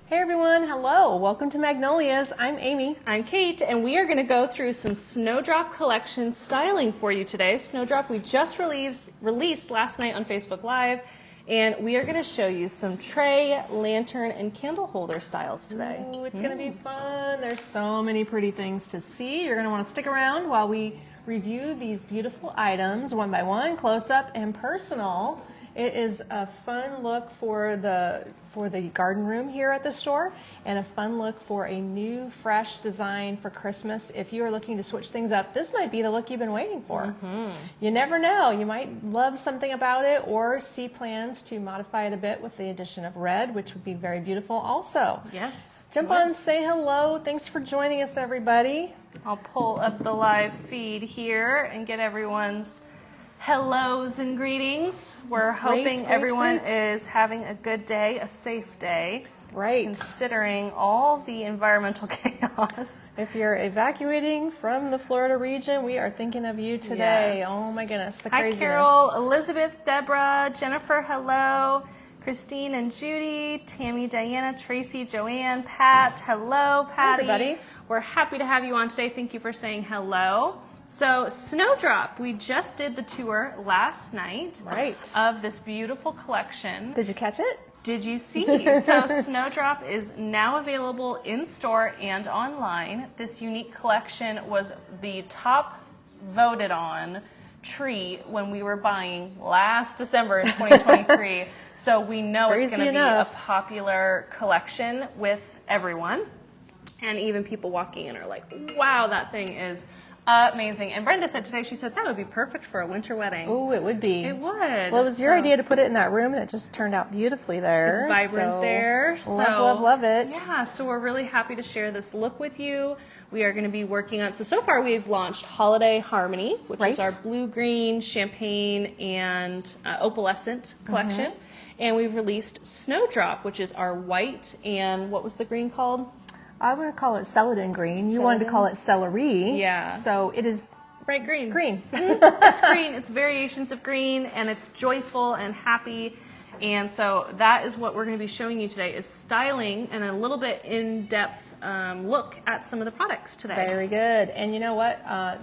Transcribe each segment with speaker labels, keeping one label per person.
Speaker 1: Hey everyone, hello. Welcome to Magnolias. I'm Amy.
Speaker 2: I'm Kate, and we are going to go through some Snowdrop collection styling for you today. Snowdrop we just released last night on Facebook Live, and we are going to show you some tray, lantern, and candle holder styles today.
Speaker 1: Ooh, it's going to be fun. There's so many pretty things to see. You're going to want to stick around while we review these beautiful items one by one, close up and personal. It is a fun look for the garden room here at the store, and a fun look for a new, fresh design for Christmas. If you are looking to switch things up, this might be the look you've been waiting for. You never know. You might love something about it or see plans to modify it a bit with the addition of red, which would be very beautiful also.
Speaker 2: Yes.
Speaker 1: Jump on, say hello. Thanks for joining us, everybody.
Speaker 2: I'll pull up the live feed here and get everyone's hellos and greetings. We're hoping everyone is having a good day, a safe day.
Speaker 1: Right.
Speaker 2: Considering all the environmental chaos.
Speaker 1: If you're evacuating from the Florida region, we are thinking of you today.
Speaker 2: Yes.
Speaker 1: Oh my goodness, the
Speaker 2: Hi,
Speaker 1: craziness.
Speaker 2: Carol, Elizabeth, Deborah, Jennifer, hello. Christine and Judy, Tammy, Diana, Tracy, Joanne, Pat, hello, Patty.
Speaker 1: Hi, everybody.
Speaker 2: We're happy to have you on today. Thank you for saying hello. So Snowdrop, we just did the tour last night of this beautiful collection.
Speaker 1: Did you catch it?
Speaker 2: Did you see? So Snowdrop is now available in store and online. This unique collection was the top voted on tree when we were buying last December in 2023. So we know it's going to be a popular collection with everyone. And even people walking in are like, wow, that thing is amazing. And Brenda said today, she said that would be perfect for a winter wedding.
Speaker 1: Oh, it would be.
Speaker 2: It would.
Speaker 1: Well, it was your idea to put it in that room, and it just turned out beautifully there.
Speaker 2: It's vibrant there.
Speaker 1: Love it.
Speaker 2: Yeah, so we're really happy to share this look with you. We are going to be working on, so far we've launched Holiday Harmony, which is our blue-green, champagne, and opalescent collection. And we've released Snowdrop, which is our white and, what was the green called?
Speaker 1: I would call it celadon green. You wanted to call it celery.
Speaker 2: Yeah.
Speaker 1: So it is
Speaker 2: bright green.
Speaker 1: Green.
Speaker 2: It's green. It's variations of green, and it's joyful and happy. And so that is what we're going to be showing you today, is styling and a little bit in-depth look at some of the products today.
Speaker 1: Very good. And you know what?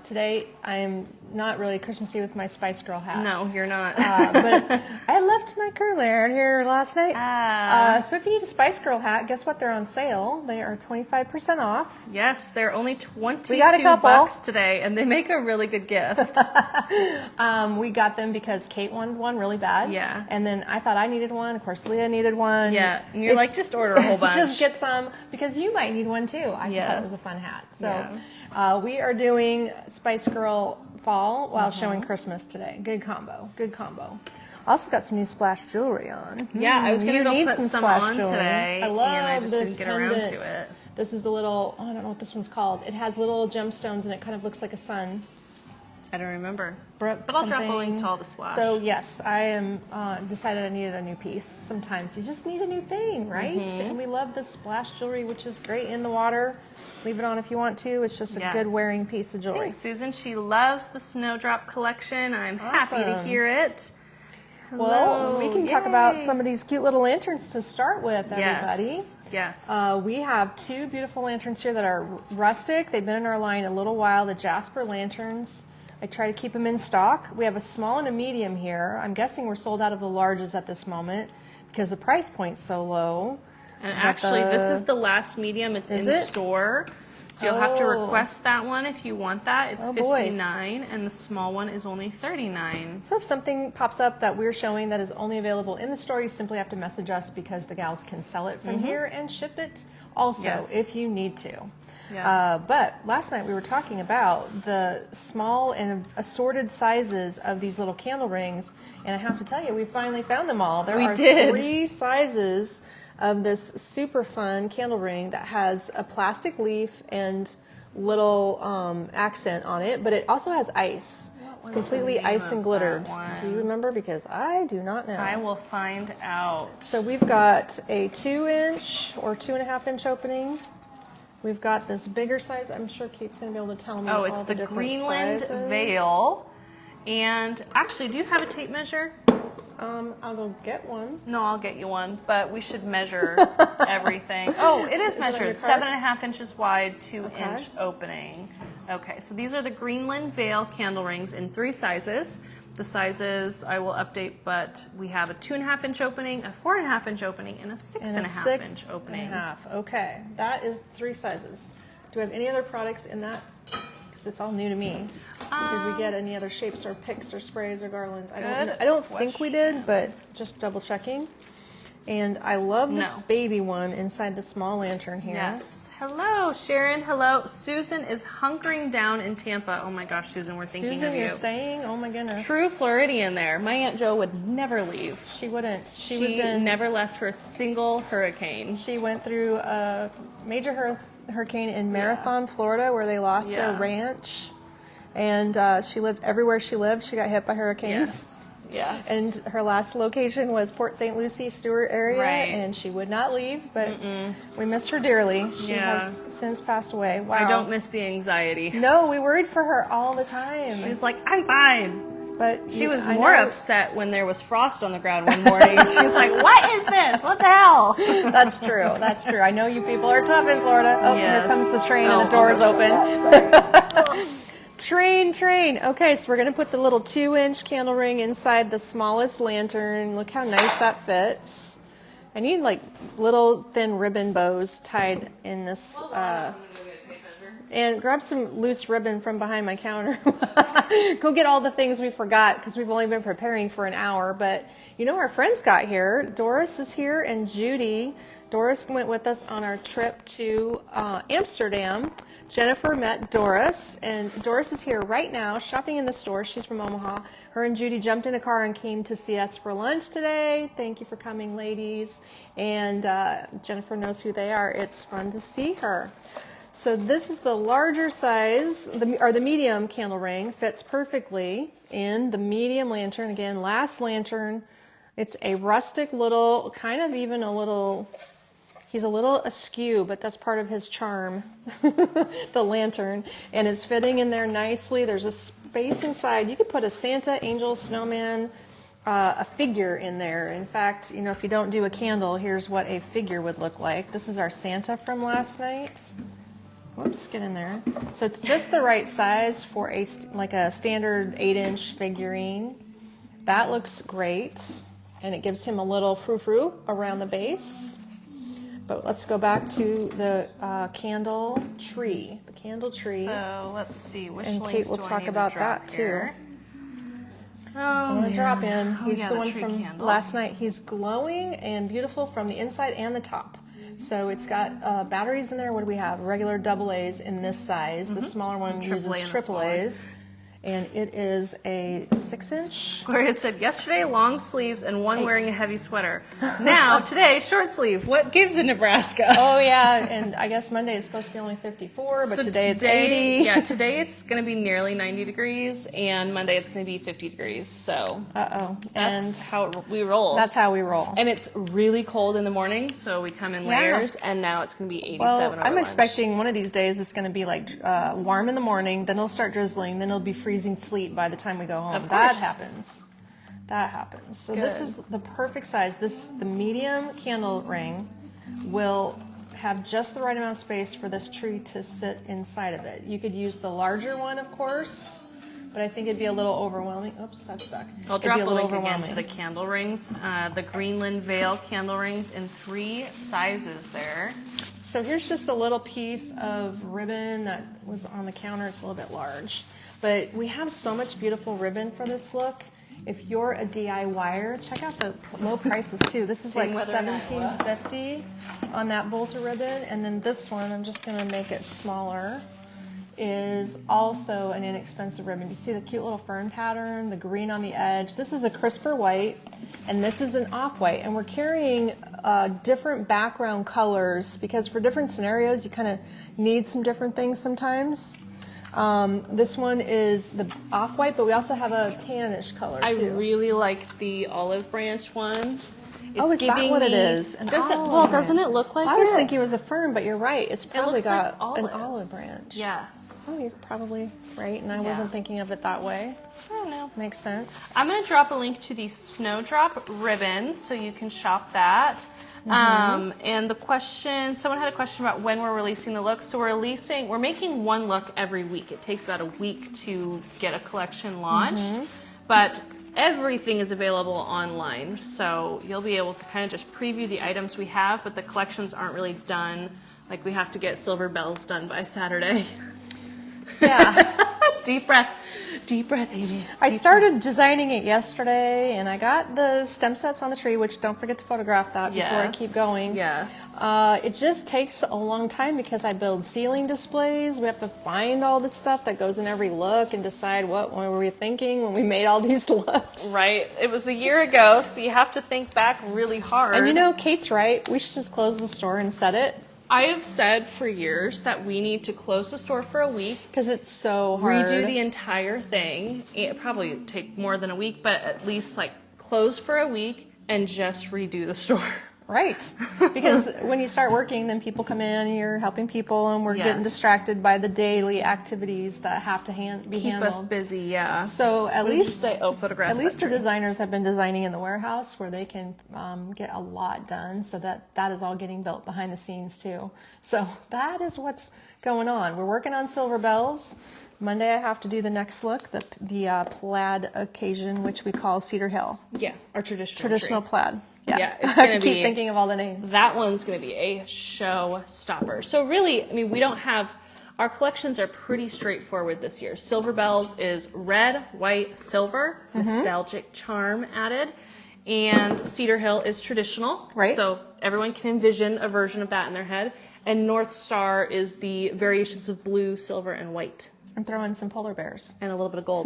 Speaker 1: Today I am not really Christmassy with my Spice Girl hat.
Speaker 2: No, you're not.
Speaker 1: But I left my curly hair here last night. So if you need a Spice Girl hat, guess what? They're on sale. They are 25% off.
Speaker 2: Yes, they're only $22 today, and they make a really good gift.
Speaker 1: We got them because Kate wanted one really bad.
Speaker 2: Yeah.
Speaker 1: And then I thought I needed one. Of course, Leah needed one.
Speaker 2: Yeah. And you're like, just order a whole bunch.
Speaker 1: Just get some, because you might need one too. I just thought it was a fun hat. So we are doing Spice Girl Fall while showing Christmas today. Good combo. Good combo. Also got some new splash jewelry on.
Speaker 2: Yeah, I was going to go put some on
Speaker 1: jewelry
Speaker 2: today,
Speaker 1: I love
Speaker 2: and I just
Speaker 1: this
Speaker 2: didn't get around to it.
Speaker 1: This is the little, I don't know what this one's called. It has little gemstones and it kind of looks like a sun.
Speaker 2: I don't remember. But I'll drop a link to all the splash.
Speaker 1: So yes, I am decided I needed a new piece. Sometimes you just need a new thing, right? And we love the splash jewelry, which is great in the water. Leave it on if you want to. It's just a good wearing piece of jewelry.
Speaker 2: Thanks, Susan. She loves the Snowdrop collection. I'm happy to hear it.
Speaker 1: Well, we can talk about some of these cute little lanterns to start with, everybody.
Speaker 2: Yes.
Speaker 1: We have two beautiful lanterns here that are rustic. They've been in our line a little while, the Jasper lanterns. I try to keep them in stock. We have a small and a medium here. I'm guessing we're sold out of the larges at this moment because the price point's so low.
Speaker 2: And actually, this is the last medium. It's in store. So you'll have to request that one if you want that. It's $59, and the small one is only $39.
Speaker 1: So if something pops up that we're showing that is only available in the store, you simply have to message us because the gals can sell it from here and ship it also if you need to. Yeah. But last night we were talking about the small and assorted sizes of these little candle rings, and I have to tell you, we finally found them all. There are 3 sizes of this super fun candle ring that has a plastic leaf and little accent on it, but it also has ice. It's completely ice and glittered. Do you remember? Because I do not know.
Speaker 2: I will find out.
Speaker 1: So we've got a 2-inch or 2.5-inch opening. We've got this bigger size. I'm sure Kate's going to be able to tell me.
Speaker 2: Oh, it's the Greenland
Speaker 1: sizes.
Speaker 2: Veil. And actually, do you have a tape measure?
Speaker 1: I'll go get one.
Speaker 2: No, I'll get you one, but we should measure everything. Oh, it is measured. 7.5 inches wide, 2-inch opening. Okay, so these are the Greenland Vale candle rings in 3 sizes. The sizes I will update, but we have a 2.5-inch opening, a 4.5-inch opening, and a 6.5-inch opening.
Speaker 1: Okay, that is 3 sizes. Do we have any other products in that? Because it's all new to me. Did we get any other shapes or picks or sprays or garlands? I don't think we did, but just double checking. And I love the baby one inside the small lantern here.
Speaker 2: Yes. Hello, Sharon. Hello. Susan is hunkering down in Tampa. Oh my gosh, Susan, we're thinking of you.
Speaker 1: Susan, you're staying? Oh my goodness.
Speaker 2: True Floridian there. My Aunt Jo would never leave.
Speaker 1: She wouldn't.
Speaker 2: She never left for a single hurricane.
Speaker 1: She went through a major hurricane in Marathon, Florida, where they lost their ranch. And she lived everywhere she lived. She got hit by hurricanes.
Speaker 2: Yes.
Speaker 1: And her last location was Port St. Lucie, Stewart area, and she would not leave, but we miss her dearly. She has since passed away. Wow.
Speaker 2: I don't miss the anxiety.
Speaker 1: No, we worried for her all the time.
Speaker 2: She's like, I'm fine.
Speaker 1: But
Speaker 2: she was more upset when there was frost on the ground one morning. She's like, what is this? What the hell?
Speaker 1: That's true. That's true. I know you people are tough in Florida. Oh, here comes the train and the door's open. Train. Okay, so we're going to put the little 2-inch candle ring inside the smallest lantern. Look how nice that fits. I need like little thin ribbon bows tied in this. And grab some loose ribbon from behind my counter. Go get all the things we forgot because we've only been preparing for an hour. But you know, our friends got here. Doris is here and Judy. Doris went with us on our trip to Amsterdam. Jennifer met Doris, and Doris is here right now shopping in the store. She's from Omaha. Her and Judy jumped in a car and came to see us for lunch today. Thank you for coming, ladies. And Jennifer knows who they are. It's fun to see her. So this is the larger size, the medium candle ring. Fits perfectly in the medium lantern. Again, last lantern. It's a rustic little, kind of even a little... He's a little askew, but that's part of his charm, the lantern. And it's fitting in there nicely. There's a space inside. You could put a Santa, angel, snowman, a figure in there. In fact, you know, if you don't do a candle, here's what a figure would look like. This is our Santa from last night. Whoops, get in there. So it's just the right size for like a standard 8-inch figurine. That looks great. And it gives him a little frou-frou around the base. But let's go back to the candle tree. The candle tree.
Speaker 2: So let's see which
Speaker 1: and
Speaker 2: links
Speaker 1: Kate will
Speaker 2: do I
Speaker 1: talk
Speaker 2: need
Speaker 1: about
Speaker 2: to drop
Speaker 1: that
Speaker 2: here?
Speaker 1: too. I'm gonna drop in. He's
Speaker 2: yeah,
Speaker 1: the
Speaker 2: the
Speaker 1: one
Speaker 2: tree
Speaker 1: from
Speaker 2: candle.
Speaker 1: last night. He's glowing and beautiful from the inside and the top. So it's got batteries in there. What do we have? Regular AA's in this size. The smaller one uses AA's. And it is a 6-inch.
Speaker 2: Gloria said, yesterday, long sleeves and one wearing a heavy sweater. Now, today, short sleeve. What gives in Nebraska?
Speaker 1: Oh, yeah. And I guess Monday is supposed to be only 54, but today it's 80.
Speaker 2: Yeah, today it's going to be nearly 90 degrees, and Monday it's going to be 50 degrees. So that's how we roll.
Speaker 1: That's how we roll.
Speaker 2: And it's really cold in the morning, so we come in layers, and now it's going to be 87
Speaker 1: Well, I'm
Speaker 2: lunch.
Speaker 1: expecting one of these days it's going to be like warm in the morning, then it'll start drizzling, then it'll be freezing sleet by the time we go home.
Speaker 2: Of
Speaker 1: That
Speaker 2: course.
Speaker 1: happens. That happens. So
Speaker 2: Good.
Speaker 1: this is the perfect size. The medium candle ring will have just the right amount of space for this tree to sit inside of it. You could use the larger one, of course, but I think it'd be a little overwhelming. Oops, that's stuck.
Speaker 2: I'll drop a link again to the candle rings, the Greenland Vale candle rings in 3 sizes there.
Speaker 1: So here's just a little piece of ribbon that was on the counter. It's a little bit large. But we have so much beautiful ribbon for this look. If you're a DIYer, check out the low prices too. This is like $17.50 on that bolt of ribbon. And then this one, I'm just gonna make it smaller, is also an inexpensive ribbon. You see the cute little fern pattern, the green on the edge. This is a crisper white, and this is an off-white. And we're carrying different background colors because for different scenarios, you kind of need some different things sometimes. This one is the off-white, but we also have a tannish color too.
Speaker 2: I really like the olive branch one.
Speaker 1: Is that what it is? An olive
Speaker 2: Well,
Speaker 1: branch.
Speaker 2: doesn't it look like
Speaker 1: I was
Speaker 2: it?
Speaker 1: thinking it was a fern, but you're right. It's probably
Speaker 2: looks
Speaker 1: got
Speaker 2: like
Speaker 1: an
Speaker 2: olives.
Speaker 1: olive branch.
Speaker 2: Yes.
Speaker 1: Oh, you're probably right, and I wasn't thinking of it that way.
Speaker 2: I don't know.
Speaker 1: Makes sense.
Speaker 2: I'm going to drop a link to these Snowdrop ribbons so you can shop that. And the question, someone had a question about when we're releasing the look. So we're making one look every week. It takes about a week to get a collection launched, but everything is available online. So you'll be able to kind of just preview the items we have, but the collections aren't really done. Like we have to get silver bells done by Saturday.
Speaker 1: Yeah.
Speaker 2: Deep breath, Amy.
Speaker 1: I started designing it yesterday, and I got the stem sets on the tree, which don't forget to photograph that before I keep going.
Speaker 2: Yes.
Speaker 1: It just takes a long time because I build ceiling displays. We have to find all the stuff that goes in every look and decide what were we thinking when we made all these looks.
Speaker 2: Right. It was a year ago, so you have to think back really hard.
Speaker 1: And you know, Kate's right. We should just close the store and set it.
Speaker 2: I have said for years that we need to close the store for a week.
Speaker 1: Because it's so hard.
Speaker 2: Redo the entire thing. It probably take more than a week, but at least like close for a week and just redo the store.
Speaker 1: Right. Because when you start working, then people come in and you're helping people, and we're getting distracted by the daily activities that have to be
Speaker 2: Keep
Speaker 1: handled.
Speaker 2: us busy, yeah.
Speaker 1: So at least
Speaker 2: photographs.
Speaker 1: At least the designers have been designing in the warehouse where they can get a lot done, so that is all getting built behind the scenes too. So that is what's going on. We're working on silver bells. Monday I have to do the next look, the plaid occasion, which we call Cedar Hill.
Speaker 2: Yeah, our traditional tree.
Speaker 1: Plaid. Yeah,
Speaker 2: it's
Speaker 1: I have to keep thinking of all the names.
Speaker 2: That one's going to be a showstopper. So really, I mean, we don't have, our collections are pretty straightforward this year. Silver Bells is red, white, silver, nostalgic charm added. And Cedar Hill is traditional.
Speaker 1: Right.
Speaker 2: So everyone can envision a version of that in their head. And North Star is the variations of blue, silver, and white.
Speaker 1: And throw in some polar bears.
Speaker 2: And a little bit of gold.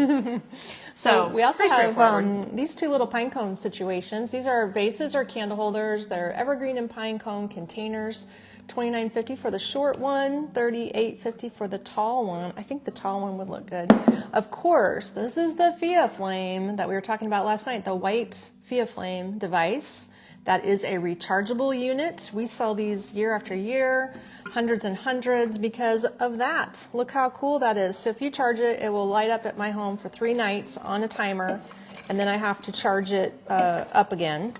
Speaker 2: So
Speaker 1: we also
Speaker 2: pretty
Speaker 1: have
Speaker 2: straightforward.
Speaker 1: these two little pine cone situations. These are vases or candle holders. They're evergreen and pine cone containers. $29.50 for the short one, $38.50 for the tall one. I think the tall one would look good. Of course, this is the Fia Flame that we were talking about last night, the white Fia Flame device. That is a rechargeable unit. We sell these year after year, hundreds and hundreds because of that. Look how cool that is. So if you charge it, it will light up at my home for 3 nights on a timer, and then I have to charge it up again.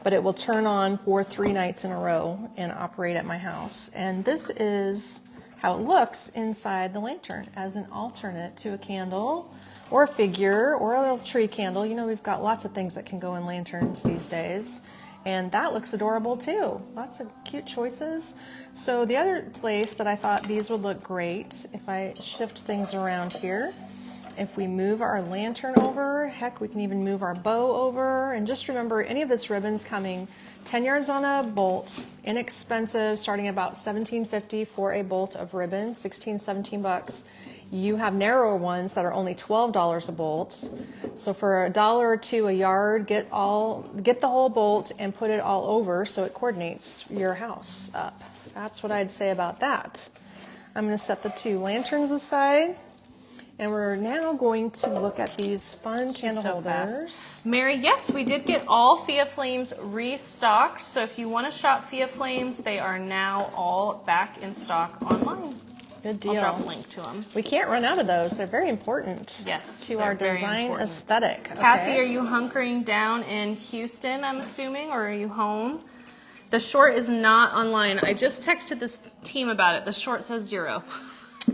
Speaker 1: But it will turn on for 3 nights in a row and operate at my house. And this is how it looks inside the lantern as an alternate to a candle or a figure or a little tree candle. You know, we've got lots of things that can go in lanterns these days. And that looks adorable too. Lots of cute choices. So the other place that I thought these would look great, if I shift things around here, if we move our lantern over, heck, we can even move our bow over. And just remember, any of this ribbon's coming 10 yards on a bolt, inexpensive, starting about $17.50 for a bolt of ribbon, 16, 17 bucks. You have narrower ones that are only $12 a bolt. So for $1 or $2 a yard, get the whole bolt and put it all over so it coordinates your house up. That's what I'd say about that. I'm going to set the 2 lanterns aside. And we're now going to look at these fun candle holders.
Speaker 2: Fast. Mary, yes, we did get all Fia Flames restocked. So if you want to shop Fia Flames, they are now all back in stock online.
Speaker 1: Good deal.
Speaker 2: I'll drop a link to them.
Speaker 1: We can't run out of those. They're very important to our design aesthetic. Okay.
Speaker 2: Kathy, are you hunkering down in Houston, I'm assuming, or are you home? The short is not online. I just texted this team about it. The short says 0.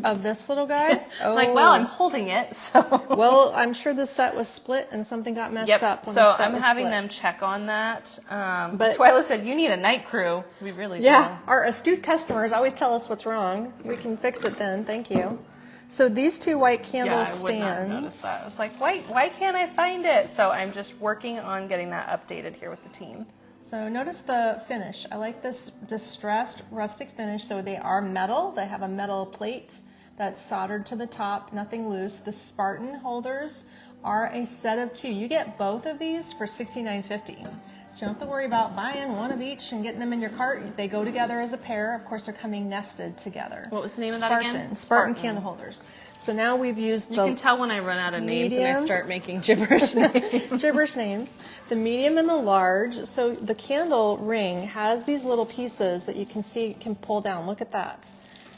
Speaker 1: Of this little guy? Oh.
Speaker 2: Like, well, I'm holding it, so.
Speaker 1: Well, I'm sure the set was split and something got messed up. When
Speaker 2: So
Speaker 1: the set
Speaker 2: I'm
Speaker 1: was
Speaker 2: having
Speaker 1: split.
Speaker 2: them check on that.
Speaker 1: But
Speaker 2: Twyla said, you need a night crew. We really do.
Speaker 1: Yeah, our astute customers always tell us what's wrong. We can fix it then. Thank you. So these 2 white candle
Speaker 2: I would not notice that. I was like, why can't I find it? So I'm just working on getting that updated here with the team.
Speaker 1: So notice the finish. I like this distressed rustic finish. So they are metal. They have a metal plate that's soldered to the top, nothing loose. The Spartan holders are a set of 2. You get both of these for $69.50. So you don't have to worry about buying one of each and getting them in your cart. They go together as a pair. Of course, they're coming nested together.
Speaker 2: What was the name of that again?
Speaker 1: Spartan candle holders. So now we've used
Speaker 2: You can tell when I run out of names and I start making gibberish names.
Speaker 1: Gibberish names. The medium and the large. So the candle ring has these little pieces that you can see can pull down. Look at that.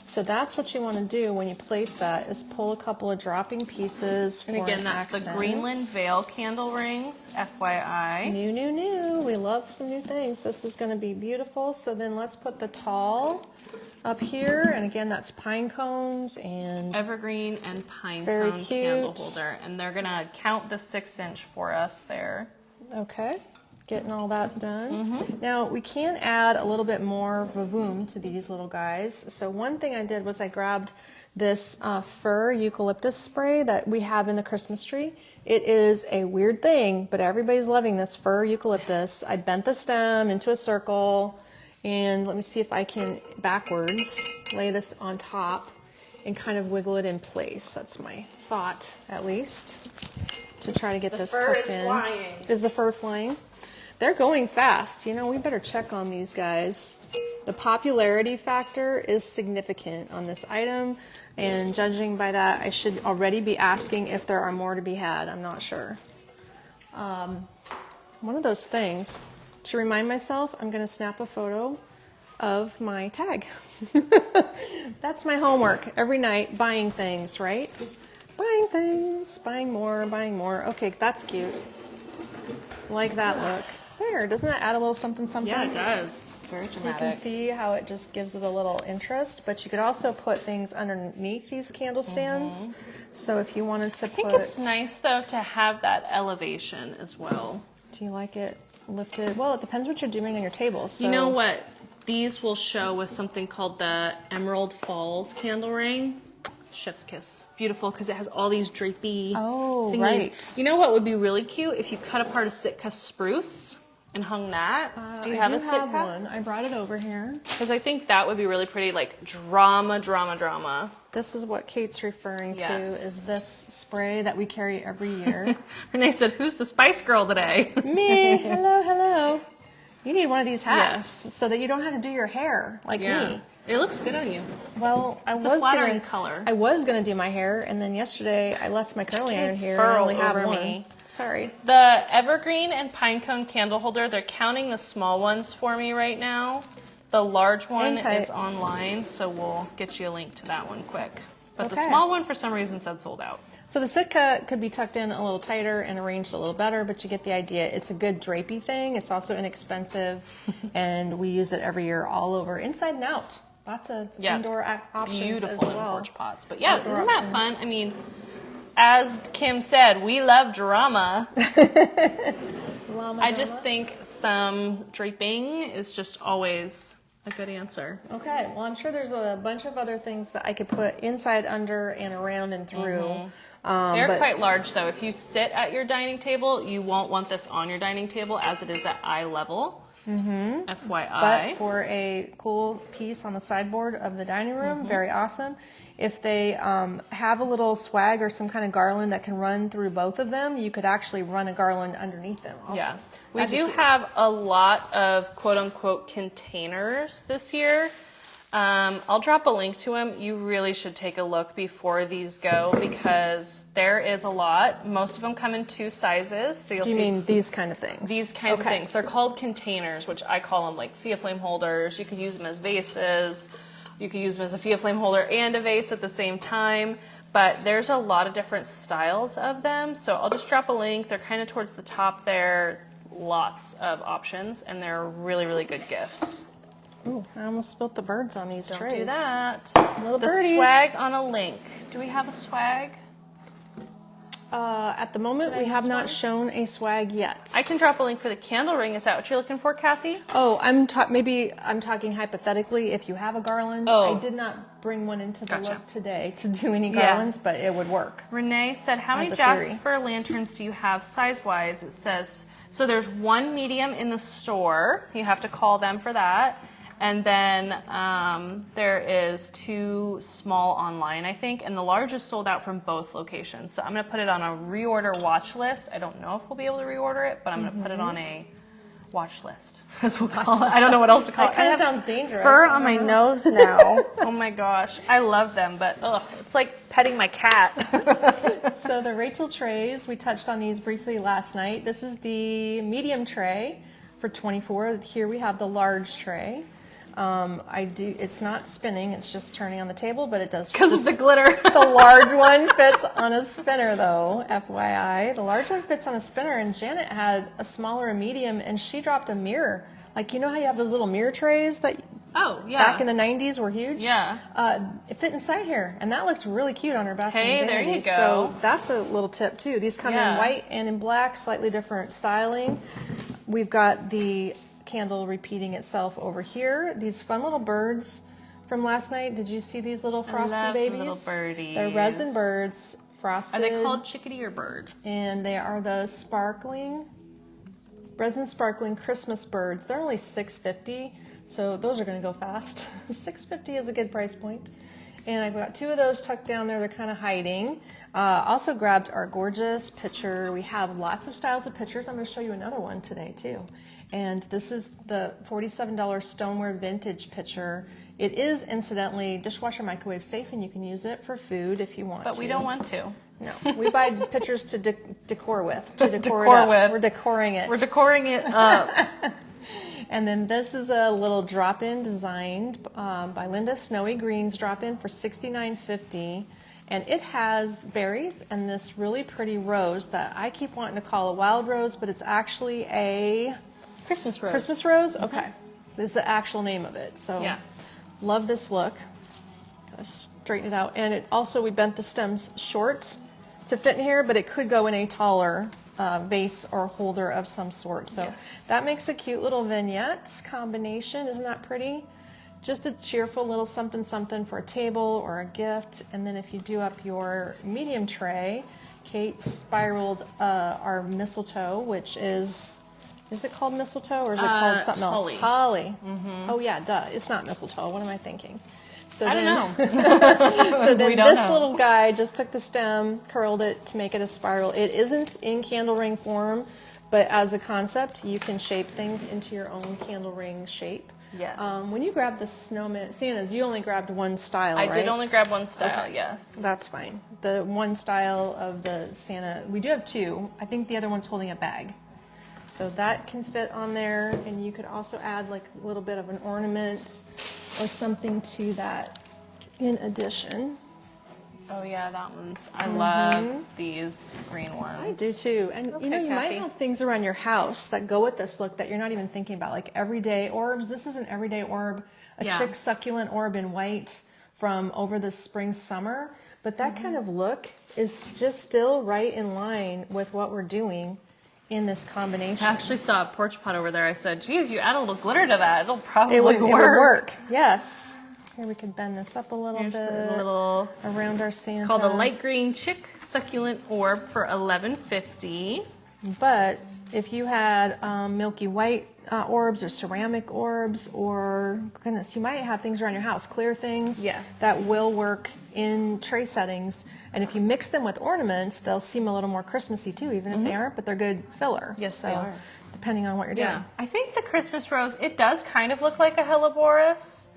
Speaker 1: So that's what you want to do when you place that, is pull a couple of dropping pieces for
Speaker 2: And again,
Speaker 1: an
Speaker 2: that's
Speaker 1: accent.
Speaker 2: the Greenland Veil candle rings, FYI.
Speaker 1: New. We love some new things. This is going to be beautiful. So then let's put the tall up here. And again, that's pine cones and
Speaker 2: Evergreen and pine
Speaker 1: very
Speaker 2: cone
Speaker 1: cute
Speaker 2: candle holder. And they're going to count the 6-inch for us there.
Speaker 1: Okay. Getting all that done. Now we can add a little bit more vavoom to these little guys. So one thing I did was I grabbed this fir eucalyptus spray that we have in the Christmas tree. It is a weird thing, but everybody's loving this fir eucalyptus. I bent the stem into a circle, and let me see if I can backwards lay this on top and kind of wiggle it in place. That's my thought, at least, to try to get this tucked in.
Speaker 2: Flying.
Speaker 1: Is the fur flying? They're going fast. You know, we better check on these guys. The popularity factor is significant on this item, and judging by that, I should already be asking if there are more to be had. I'm not sure. One of those things, to remind myself, I'm going to snap a photo of my tag. That's my homework every night, buying things, right? Buying things, buying more. Okay, that's cute. Like that look. There, doesn't that add a little something?
Speaker 2: Yeah, it does. Very
Speaker 1: So you
Speaker 2: dramatic.
Speaker 1: can see how it just gives it a little interest, but you could also put things underneath these candle stands. So if you wanted to
Speaker 2: I think it's nice, though, to have that elevation as well.
Speaker 1: Do you like it lifted? Well, it depends what you're doing on your table. So
Speaker 2: You know what? These will show with something called the Emerald Falls candle ring. Chef's kiss. Beautiful, because it has all these drapey thingies.
Speaker 1: Right.
Speaker 2: You know what would be really cute? If you cut apart a Sitka spruce and hung that. Do you have a Sitka?
Speaker 1: one. I brought it over here.
Speaker 2: Because I think that would be really pretty, like drama.
Speaker 1: This is what Kate's referring to,
Speaker 2: Yes.
Speaker 1: is this spray that we carry every year.
Speaker 2: Renee said, "Who's the Spice Girl today?"
Speaker 1: Me. Hello. You need one of these hats so that you don't have to do your hair like me.
Speaker 2: It looks good on you.
Speaker 1: Well,
Speaker 2: It's a flattering color.
Speaker 1: I was gonna do my hair, and then yesterday I left my curling iron here. And I
Speaker 2: furl
Speaker 1: only have
Speaker 2: over
Speaker 1: one.
Speaker 2: me.
Speaker 1: Sorry.
Speaker 2: The Evergreen and Pinecone candle holder, they're counting the small ones for me right now. The large one is online, so we'll get you a link to that one quick. But the small one, for some reason, said sold out.
Speaker 1: So the Sitka could be tucked in a little tighter and arranged a little better, but you get the idea. It's a good drapey thing. It's also inexpensive, and we use it every year all over, inside and out. Lots of indoor options
Speaker 2: Beautiful
Speaker 1: as well.
Speaker 2: in porch pots. But yeah,
Speaker 1: Outdoor
Speaker 2: isn't that
Speaker 1: options.
Speaker 2: fun? I mean, as Kim said, we love drama. I just think some draping is just always a good answer.
Speaker 1: Okay, well, I'm sure there's a bunch of other things that I could put inside, under, and around and through.
Speaker 2: They're quite large, though. If you sit at your dining table, you won't want this on your dining table as it is at eye level. FYI.
Speaker 1: But for a cool piece on the sideboard of the dining room, very awesome. If they have a little swag or some kind of garland that can run through both of them, you could actually run a garland underneath them also.
Speaker 2: Yeah. We do have a lot of quote-unquote containers this year. I'll drop a link to them. You really should take a look before these go because there is a lot. Most of them come in 2 sizes. So you'll
Speaker 1: Do you mean these kind of things?
Speaker 2: These kinds of things. They're called containers, which I call them like Fia Flame holders. You could use them as vases. You could use them as a Fia Flame holder and a vase at the same time. But there's a lot of different styles of them. So I'll just drop a link. They're kind of towards the top there. Lots of options, and they're really, really good gifts.
Speaker 1: Ooh, I almost spilt the birds on these trays.
Speaker 2: Don't do that.
Speaker 1: Little
Speaker 2: the
Speaker 1: birdies.
Speaker 2: swag on a link. Do we have a swag?
Speaker 1: At the moment, we have not shown a swag yet.
Speaker 2: I can drop a link for the candle ring. Is that what you're looking for, Kathy?
Speaker 1: Oh, maybe I'm talking hypothetically. If you have a garland, I did not bring one into the look today to do any garlands, but it would work.
Speaker 2: Renee said, "How many
Speaker 1: As a theory.
Speaker 2: Jasper lanterns do you have size-wise?" It says so. There's one medium in the store. You have to call them for that. And then there is 2 small online, I think, and the large is sold out from both locations. So I'm going to put it on a reorder watch list. I don't know if we'll be able to reorder it, but I'm going to put it on a watch list, as we'll call it. I don't know what else to call it.
Speaker 1: That kind of sounds dangerous.
Speaker 2: Fur on my nose now. Oh my gosh. I love them, but it's like petting my cat.
Speaker 1: So the Rachel trays, we touched on these briefly last night. This is the medium tray for $24. Here we have the large tray. It's not spinning, it's just turning on the table, but it does.
Speaker 2: Because of the glitter.
Speaker 1: The large one fits on a spinner though, FYI. The large one fits on a spinner, and Janet had a smaller and medium, and she dropped a mirror. Like, you know how you have those little mirror trays that back in the 90s were huge?
Speaker 2: Yeah.
Speaker 1: It fit inside here, and that looked really cute on her bathroom.
Speaker 2: Hey, there you go.
Speaker 1: So that's a little tip too. These come in white and in black, slightly different styling. We've got the candle repeating itself over here. These fun little birds from last night. Did you see these little frosty babies?
Speaker 2: Little birdies.
Speaker 1: They're resin birds, frosted.
Speaker 2: Are they called chickadee or bird?
Speaker 1: And they are the resin sparkling Christmas birds. They're only $6.50, so those are going to go fast. $6.50 is a good price point. And I've got 2 of those tucked down there. They're kind of hiding. Also grabbed our gorgeous pitcher. We have lots of styles of pitchers. I'm going to show you another one today too. And this is the $47 stoneware vintage pitcher. It is, incidentally, dishwasher microwave safe, and you can use it for food if you want to.
Speaker 2: But we don't want to.
Speaker 1: No, we buy pitchers to decor with. To decor
Speaker 2: Decor
Speaker 1: it up.
Speaker 2: with.
Speaker 1: We're decoring it.
Speaker 2: We're decoring it up.
Speaker 1: And then this is a little drop-in designed by Linda. Snowy Greens drop-in for $69.50. And it has berries and this really pretty rose that I keep wanting to call a wild rose, but it's actually a
Speaker 2: Christmas rose.
Speaker 1: Christmas rose? Okay. This is the actual name of it. So love this look. Gotta straighten it out. And it also, we bent the stems short to fit in here, but it could go in a taller vase or holder of some sort. So that makes a cute little vignette combination. Isn't that pretty? Just a cheerful little something something for a table or a gift. And then if you do up your medium tray, Kate spiraled our mistletoe, which is it called mistletoe or is it called something else?
Speaker 2: Holly.
Speaker 1: Holly. Oh yeah, duh. It's not mistletoe. What am I thinking? So
Speaker 2: I don't know.
Speaker 1: So then this little guy just took the stem, curled it to make it a spiral. It isn't in candle ring form, but as a concept, you can shape things into your own candle ring shape.
Speaker 2: Yes.
Speaker 1: When you grabbed the snowman Santas, you only grabbed one style, right?
Speaker 2: I did only grab one style, yes.
Speaker 1: That's fine. The one style of the Santa, we do have 2. I think the other one's holding a bag. So that can fit on there, and you could also add like a little bit of an ornament or something to that in addition.
Speaker 2: Oh yeah, that one's, I love these green ones.
Speaker 1: I do too. And you know, you might have things around your house that go with this look that you're not even thinking about, like everyday orbs. This is an everyday orb, a chic succulent orb in white from over the spring, summer. But that kind of look is just still right in line with what we're doing in this combination.
Speaker 2: I actually saw a porch pot over there. I said, geez, you add a little glitter to that. It'll probably
Speaker 1: work. It would work, yes. Here we can bend this up a little bit.
Speaker 2: A little
Speaker 1: around our Santa.
Speaker 2: It's called a light green chick succulent orb for $11.50.
Speaker 1: But if you had milky white orbs or ceramic orbs, or goodness, you might have things around your house, clear things that will work in tray settings. And if you mix them with ornaments, they'll seem a little more Christmassy too, even if they aren't, but they're good filler.
Speaker 2: Yes, they are.
Speaker 1: Depending on what you're doing.
Speaker 2: I think the Christmas rose, it does kind of look like a Helleborus.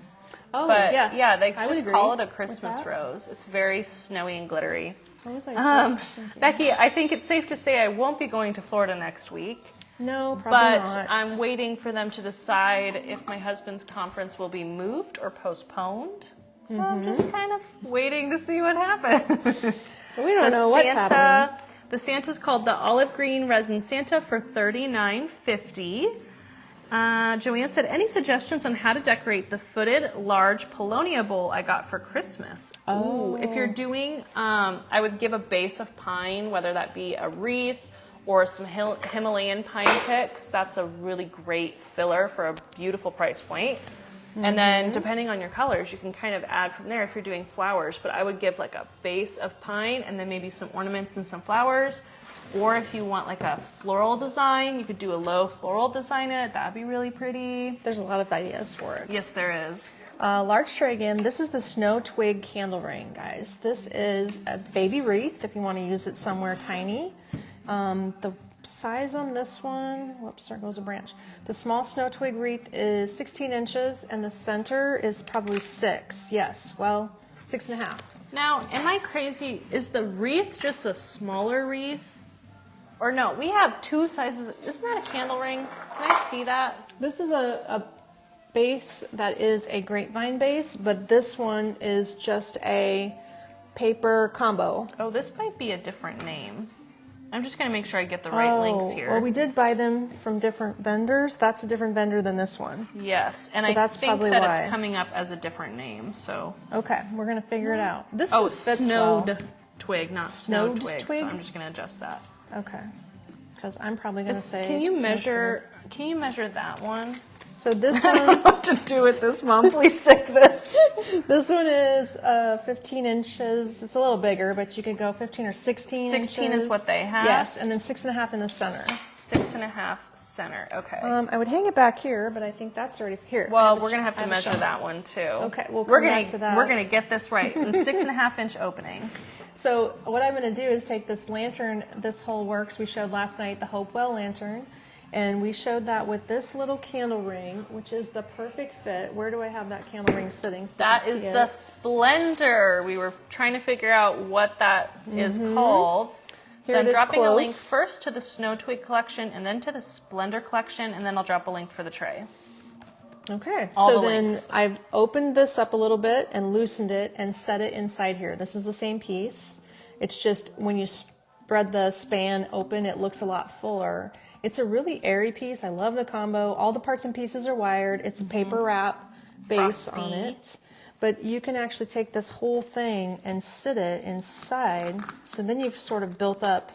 Speaker 1: Oh,
Speaker 2: but
Speaker 1: yes.
Speaker 2: Yeah, they just call it a Christmas rose. It's very snowy and glittery. Becky, I think it's safe to say I won't be going to Florida next week.
Speaker 1: No, probably not.
Speaker 2: But I'm waiting for them to decide if my husband's conference will be moved or postponed. So I'm just kind of waiting to see what happens.
Speaker 1: We don't know what's happening.
Speaker 2: The Santa's called the Olive Green Resin Santa for $39.50. Joanne said, any suggestions on how to decorate the footed large Polonia bowl I got for Christmas?
Speaker 1: Oh.
Speaker 2: Ooh, if you're doing, I would give a base of pine, whether that be a wreath or some Himalayan pine picks. That's a really great filler for a beautiful price point. And then depending on your colors, you can kind of add from there if you're doing flowers. But I would give like a base of pine and then maybe some ornaments and some flowers. Or if you want like a floral design, you could do a low floral design in it. That'd be really pretty.
Speaker 1: There's a lot of ideas for it.
Speaker 2: Yes, there is.
Speaker 1: Large tray again. This is the Snow Twig candle ring, guys. This is a baby wreath if you want to use it somewhere tiny. The size on this one, whoops, there goes a branch. The small snow twig wreath is 16 inches and the center is probably 6. Yes, well, 6.5.
Speaker 2: Now, am I crazy? Is the wreath just a smaller wreath? Or no, we have 2 sizes. Isn't that a candle ring? Can I see that?
Speaker 1: This is a base that is a grapevine base, but this one is just a paper combo.
Speaker 2: Oh, this might be a different name. I'm just going to make sure I get the right links here.
Speaker 1: Well, we did buy them from different vendors. That's a different vendor than this one.
Speaker 2: Yes, and
Speaker 1: So
Speaker 2: I
Speaker 1: that's
Speaker 2: think
Speaker 1: probably
Speaker 2: that
Speaker 1: why.
Speaker 2: it's coming up as a different name, so.
Speaker 1: Okay, we're going to figure it out. This
Speaker 2: Oh,
Speaker 1: one fits
Speaker 2: snowed
Speaker 1: well.
Speaker 2: twig, not snow
Speaker 1: Snowed
Speaker 2: twig,
Speaker 1: twig?
Speaker 2: so I'm just going to adjust that.
Speaker 1: Okay, because I'm probably going to say...
Speaker 2: Can you
Speaker 1: snow
Speaker 2: measure that one?
Speaker 1: twig. So this
Speaker 2: I don't
Speaker 1: one...
Speaker 2: know what to do with this, Mom. Please take this.
Speaker 1: This one is 15 inches. It's a little bigger, but you could go 15 or 16
Speaker 2: 16
Speaker 1: inches.
Speaker 2: is what they have?
Speaker 1: Yes, and then 6.5 in the center.
Speaker 2: 6.5 center, okay.
Speaker 1: I would hang it back here, but I think that's already here.
Speaker 2: Well, we're going to have to measure that one too.
Speaker 1: Okay, we'll
Speaker 2: we're
Speaker 1: come
Speaker 2: gonna,
Speaker 1: back to that.
Speaker 2: We're going to get this right. And 6.5 inch opening.
Speaker 1: So what I'm going to do is take this lantern, this whole works we showed last night, the Hopewell lantern, and we showed that with this little candle ring, which is the perfect fit. Where do I have that candle ring sitting? So
Speaker 2: That
Speaker 1: you
Speaker 2: is
Speaker 1: see it?
Speaker 2: the Splendor. We were trying to figure out what that is called.
Speaker 1: Here
Speaker 2: So
Speaker 1: it
Speaker 2: I'm
Speaker 1: is
Speaker 2: dropping a link
Speaker 1: close.
Speaker 2: first to the Snow Twig collection and then to the Splendor collection, and then I'll drop a link for the tray.
Speaker 1: Okay,
Speaker 2: All
Speaker 1: so
Speaker 2: the
Speaker 1: then
Speaker 2: links.
Speaker 1: I've opened this up a little bit and loosened it and set it inside here. This is the same piece. It's just when you spread the span open, it looks a lot fuller. It's a really airy piece. I love the combo. All the parts and pieces are wired. It's a paper wrap base on
Speaker 2: Frosty.
Speaker 1: it. But you can actually take this whole thing and sit it inside. So then you've sort of built up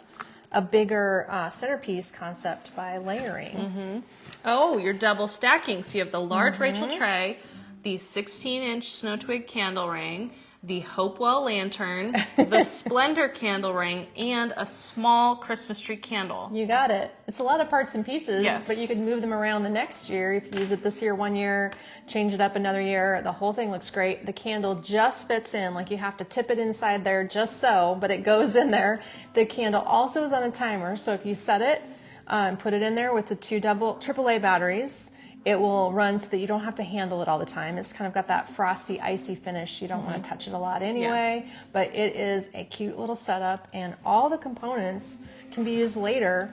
Speaker 1: a bigger centerpiece concept by layering.
Speaker 2: Oh, you're double stacking. So you have the large Rachel tray, the 16-inch Snow Twig candle ring, the Hopewell lantern, the Splendor candle ring, and a small Christmas tree candle.
Speaker 1: You got it. It's a lot of parts and pieces,
Speaker 2: Yes.
Speaker 1: but you could move them around the next year. If you use it this year, one year, change it up another year, the whole thing looks great. The candle just fits in, like you have to tip it inside there just so, but it goes in there. The candle also is on a timer, so if you set it and put it in there with the 2 AAA batteries, it will run so that you don't have to handle it all the time. It's kind of got that frosty, icy finish. You don't want to touch it a lot anyway, but it is a cute little setup, and all the components can be used later.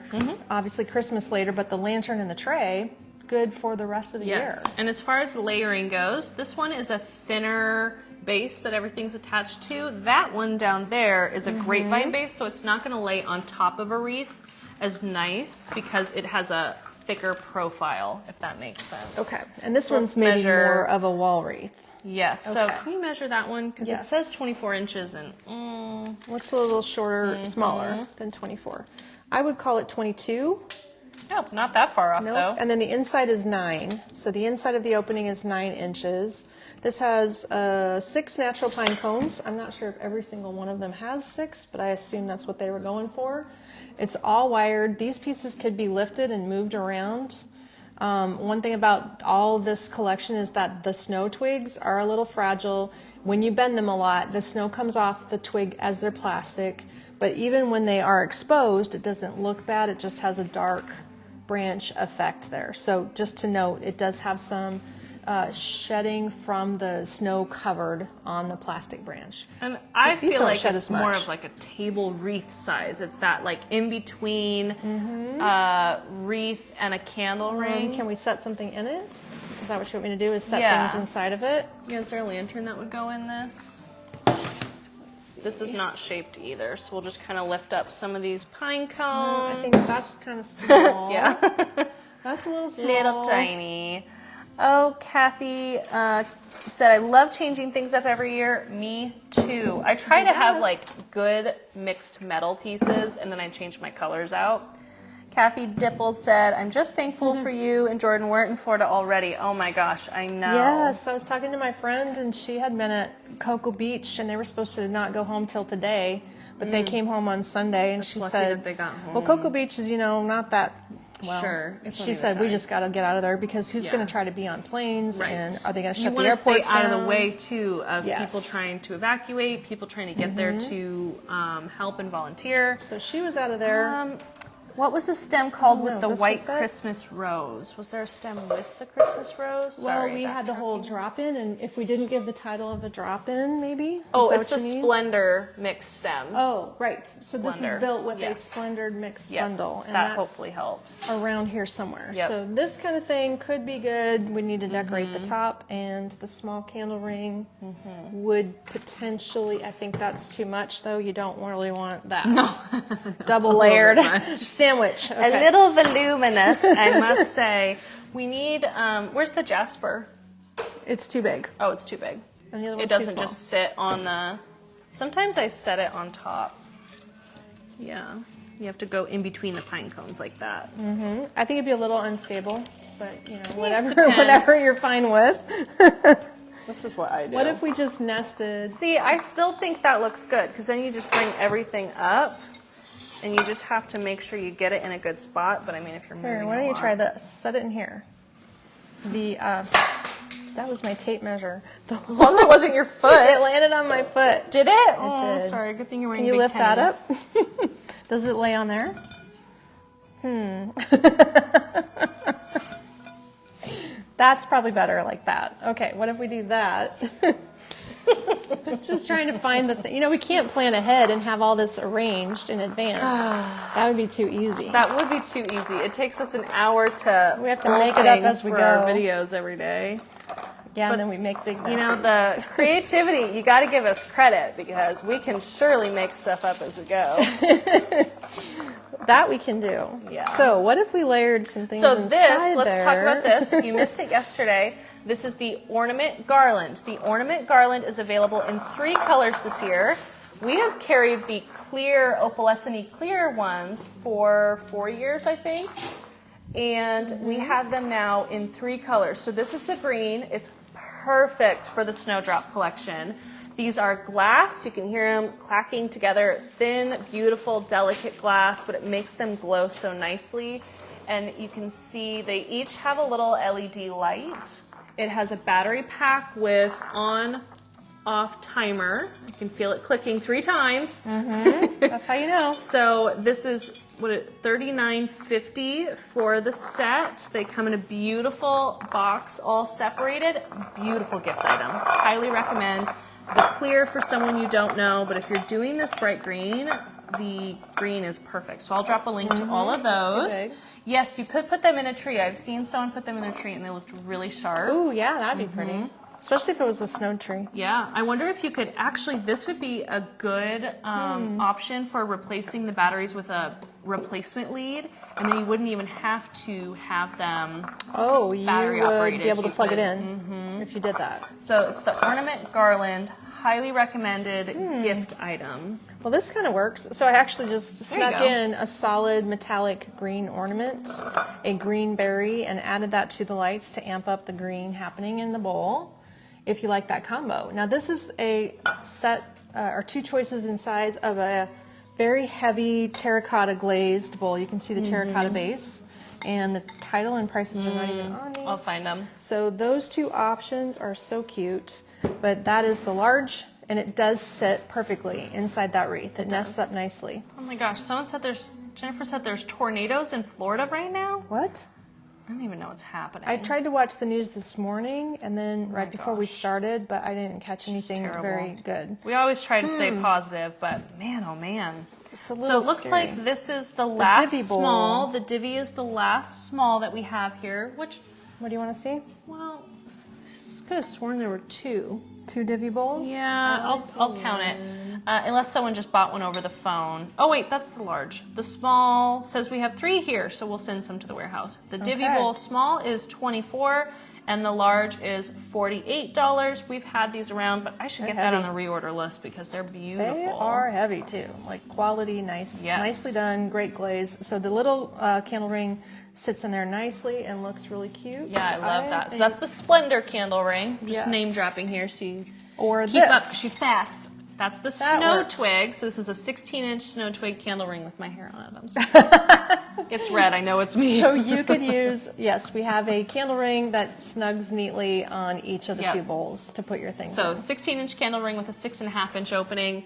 Speaker 1: Obviously Christmas later, but the lantern and the tray, good for the rest of the year.
Speaker 2: And as far as layering goes, this one is a thinner base that everything's attached to. That one down there is a grapevine base, so it's not going to lay on top of a wreath as nice because it has a thicker profile, if that makes sense.
Speaker 1: Okay, and this
Speaker 2: So
Speaker 1: one's
Speaker 2: let's
Speaker 1: maybe
Speaker 2: measure-
Speaker 1: more of a wall wreath.
Speaker 2: Yes, so
Speaker 1: Okay.
Speaker 2: can you measure that one? Because it
Speaker 1: Yes.
Speaker 2: says 24 inches and
Speaker 1: Looks a little shorter, smaller than 24. I would call it 22.
Speaker 2: nope, not that far off
Speaker 1: Nope.
Speaker 2: though.
Speaker 1: And then the inside is 9. So the inside of the opening is 9 inches. This has 6 natural pine cones. I'm not sure if every single one of them has 6, but I assume that's what they were going for. It's all wired. These pieces could be lifted and moved around. One thing about all this collection is that the snow twigs are a little fragile. When you bend them a lot, the snow comes off the twig as they're plastic. But even when they are exposed, it doesn't look bad. It just has a dark branch effect there. So just to note, it does have some shedding from the snow covered on the plastic branch.
Speaker 2: And I
Speaker 1: These
Speaker 2: feel
Speaker 1: don't
Speaker 2: like
Speaker 1: shed
Speaker 2: it's
Speaker 1: as
Speaker 2: more
Speaker 1: much.
Speaker 2: of like a table wreath size. It's that like in between wreath and a candle ring.
Speaker 1: Can we set something in it? Is that what you want me to do, is set
Speaker 2: Yeah.
Speaker 1: things inside of it?
Speaker 2: Yeah, is there a lantern that would go in this? This is not shaped either, so we'll just kind of lift up some of these pine cones.
Speaker 1: I think that's kind of small.
Speaker 2: Yeah.
Speaker 1: That's a little small.
Speaker 2: Little tiny. Oh, Kathy said, I love changing things up every year. Me too. I try to have like good mixed metal pieces and then I change my colors out. Kathy Dippold said, I'm just thankful for you and Jordan weren't in Florida already. Oh my gosh, I know.
Speaker 1: Yes, I was talking to my friend and she had been at Cocoa Beach and they were supposed to not go home till today, but they came home on Sunday and she
Speaker 2: lucky
Speaker 1: said,
Speaker 2: that they got home.
Speaker 1: well, Cocoa Beach is, not that well.
Speaker 2: Sure, it's on
Speaker 1: She
Speaker 2: the
Speaker 1: said,
Speaker 2: other
Speaker 1: we
Speaker 2: side."
Speaker 1: just got to get out of there because who's
Speaker 2: Yeah.
Speaker 1: going to try to be on planes and are they going to
Speaker 2: You
Speaker 1: shut the
Speaker 2: want to stay
Speaker 1: airports
Speaker 2: out
Speaker 1: down?
Speaker 2: of the way too of
Speaker 1: Yes.
Speaker 2: people trying to evacuate, people trying to get there to help and volunteer.
Speaker 1: So she was out of there.
Speaker 2: What was the stem called with the
Speaker 1: this
Speaker 2: white
Speaker 1: would fit.
Speaker 2: Christmas rose? Was there a stem with the Christmas rose? Sorry,
Speaker 1: well, we had the whole drop-in, and if we didn't give the title of the drop-in, maybe?
Speaker 2: Oh,
Speaker 1: Is that
Speaker 2: it's
Speaker 1: what
Speaker 2: the
Speaker 1: you mean?
Speaker 2: Splendor mixed stem.
Speaker 1: Oh, right. So this
Speaker 2: Splendor.
Speaker 1: is built with a
Speaker 2: Yes.
Speaker 1: Splendor mixed
Speaker 2: Yep.
Speaker 1: bundle. And
Speaker 2: That
Speaker 1: that's
Speaker 2: hopefully helps.
Speaker 1: around here somewhere.
Speaker 2: Yep.
Speaker 1: So this kind of thing could be good. We need to decorate the top, and the small candle ring would potentially, I think that's too much though. You don't really want that. No. Double layered sandwich. Okay.
Speaker 2: A little voluminous, I must say. We need, where's the jasper?
Speaker 1: It's too big.
Speaker 2: Oh, it's too big.
Speaker 1: And the other
Speaker 2: It
Speaker 1: one's too
Speaker 2: doesn't
Speaker 1: small.
Speaker 2: just sit on the, sometimes I set it on top. Yeah, you have to go in between the pine cones like that.
Speaker 1: I think it'd be a little unstable, but you know, whatever,
Speaker 2: depends.
Speaker 1: whatever you're fine with.
Speaker 2: This is what I do.
Speaker 1: What if we just nested?
Speaker 2: See, I still think that looks good because then you just bring everything up and you just have to make sure you get it in a good spot. But I mean, if you're moving
Speaker 1: Here, why
Speaker 2: a
Speaker 1: don't you
Speaker 2: lot-
Speaker 1: try this? Set it in here. That was my tape measure.
Speaker 2: As long as it wasn't your
Speaker 1: It
Speaker 2: foot.
Speaker 1: landed on my foot.
Speaker 2: Did it? Oh,
Speaker 1: did.
Speaker 2: sorry. Good thing you're wearing
Speaker 1: Can you
Speaker 2: big
Speaker 1: lift that up?
Speaker 2: tennies.
Speaker 1: Does it lay on there? That's probably better like that. Okay, what if we do that? Just trying to find the thing. You know, we can't plan ahead and have all this arranged in advance. That would be too easy.
Speaker 2: That would be too easy. It takes us an hour to.
Speaker 1: We have to
Speaker 2: pull
Speaker 1: make it up
Speaker 2: things
Speaker 1: as we
Speaker 2: for our
Speaker 1: go.
Speaker 2: videos every day.
Speaker 1: Yeah, and then we make big messes.
Speaker 2: You know, the creativity, you got to give us credit because we can surely make stuff up as we go.
Speaker 1: That we can do.
Speaker 2: Yeah.
Speaker 1: So what if we layered some things
Speaker 2: So
Speaker 1: inside
Speaker 2: this, let's talk
Speaker 1: there?
Speaker 2: about this. If you missed it yesterday, this is the ornament garland. The ornament garland is available in 3 colors this year. We have carried the clear, opalescent clear ones for 4 years, I think. And we have them now in 3 colors. So this is the green. It's perfect for the Snowdrop collection. These are glass. You can hear them clacking together. Thin, beautiful, delicate glass, but it makes them glow so nicely. And you can see they each have a little LED light. It has a battery pack with on-off timer. You can feel it clicking 3 times.
Speaker 1: That's how you know.
Speaker 2: So this is $39.50 for the set. They come in a beautiful box, all separated. Beautiful gift item. Highly recommend. The clear for someone you don't know, but if you're doing this bright green, the green is perfect. So I'll drop a link to all of those.
Speaker 1: big.
Speaker 2: Yes, you could put them in a tree. I've seen someone put them in their tree and they looked really sharp.
Speaker 1: Ooh, yeah, that'd be pretty. Especially if it was a snow tree.
Speaker 2: Yeah, I wonder if you could actually, this would be a good option for replacing the batteries with a replacement lead, and then you wouldn't even have to have them.
Speaker 1: Oh, you
Speaker 2: Battery
Speaker 1: would
Speaker 2: operated,
Speaker 1: be able to
Speaker 2: you
Speaker 1: plug it
Speaker 2: could-
Speaker 1: in if you did that.
Speaker 2: So it's the ornament garland, highly recommended gift item.
Speaker 1: Well, this kind of works. So I actually just
Speaker 2: There you
Speaker 1: snuck
Speaker 2: go.
Speaker 1: in a solid metallic green ornament, a green berry, and added that to the lights to amp up the green happening in the bowl, if you like that combo. Now this is a set, or 2 choices in size of a very heavy terracotta glazed bowl. You can see the terracotta base, and the title and prices are not even on these.
Speaker 2: I'll find them.
Speaker 1: So those 2 options are so cute, but that is the large, and it does sit perfectly inside that wreath. It nests up nicely.
Speaker 2: Oh my gosh, Jennifer said there's tornadoes in Florida right now?
Speaker 1: What?
Speaker 2: I don't even know what's happening.
Speaker 1: I tried to watch the news this morning, and then right before we
Speaker 2: gosh.
Speaker 1: started, but I didn't catch anything
Speaker 2: terrible.
Speaker 1: very good.
Speaker 2: We always try to stay positive, but man, oh man.
Speaker 1: It's a
Speaker 2: So
Speaker 1: little
Speaker 2: it looks
Speaker 1: scary.
Speaker 2: like this is the last
Speaker 1: divvy bowl.
Speaker 2: small. The divvy is the last small that we have here, which,
Speaker 1: What do you want to see?
Speaker 2: well, I could have sworn there were 2.
Speaker 1: 2 divvy bowls?
Speaker 2: Yeah, I'll count it. Unless someone just bought one over the phone. Oh wait, that's the large. The small says we have 3 here, so we'll send some to the warehouse. The divvy
Speaker 1: Okay.
Speaker 2: bowl small is $24, and the large is $48. We've had these around, but I should
Speaker 1: They're
Speaker 2: get that on
Speaker 1: heavy.
Speaker 2: the reorder list because they're beautiful.
Speaker 1: They are heavy too, like quality, nice,
Speaker 2: Yes.
Speaker 1: nicely done, great glaze. So the little candle ring sits in there nicely and looks really cute.
Speaker 2: Yeah, I love that. So
Speaker 1: think-
Speaker 2: that's the Splendor candle ring. Just
Speaker 1: Yes.
Speaker 2: name dropping here, so you
Speaker 1: or
Speaker 2: keep up.
Speaker 1: this.
Speaker 2: She's fast. That's the
Speaker 1: That
Speaker 2: snow
Speaker 1: works.
Speaker 2: twig. So this is a 16-inch snow twig candle ring with my hair on it. I'm sorry. It's red. I know it's me.
Speaker 1: So you could use, yes, we have a candle ring that snugs neatly on each of the
Speaker 2: Yep.
Speaker 1: 2 bowls to put your things
Speaker 2: So
Speaker 1: in.
Speaker 2: 16-inch candle ring with a 6.5-inch opening.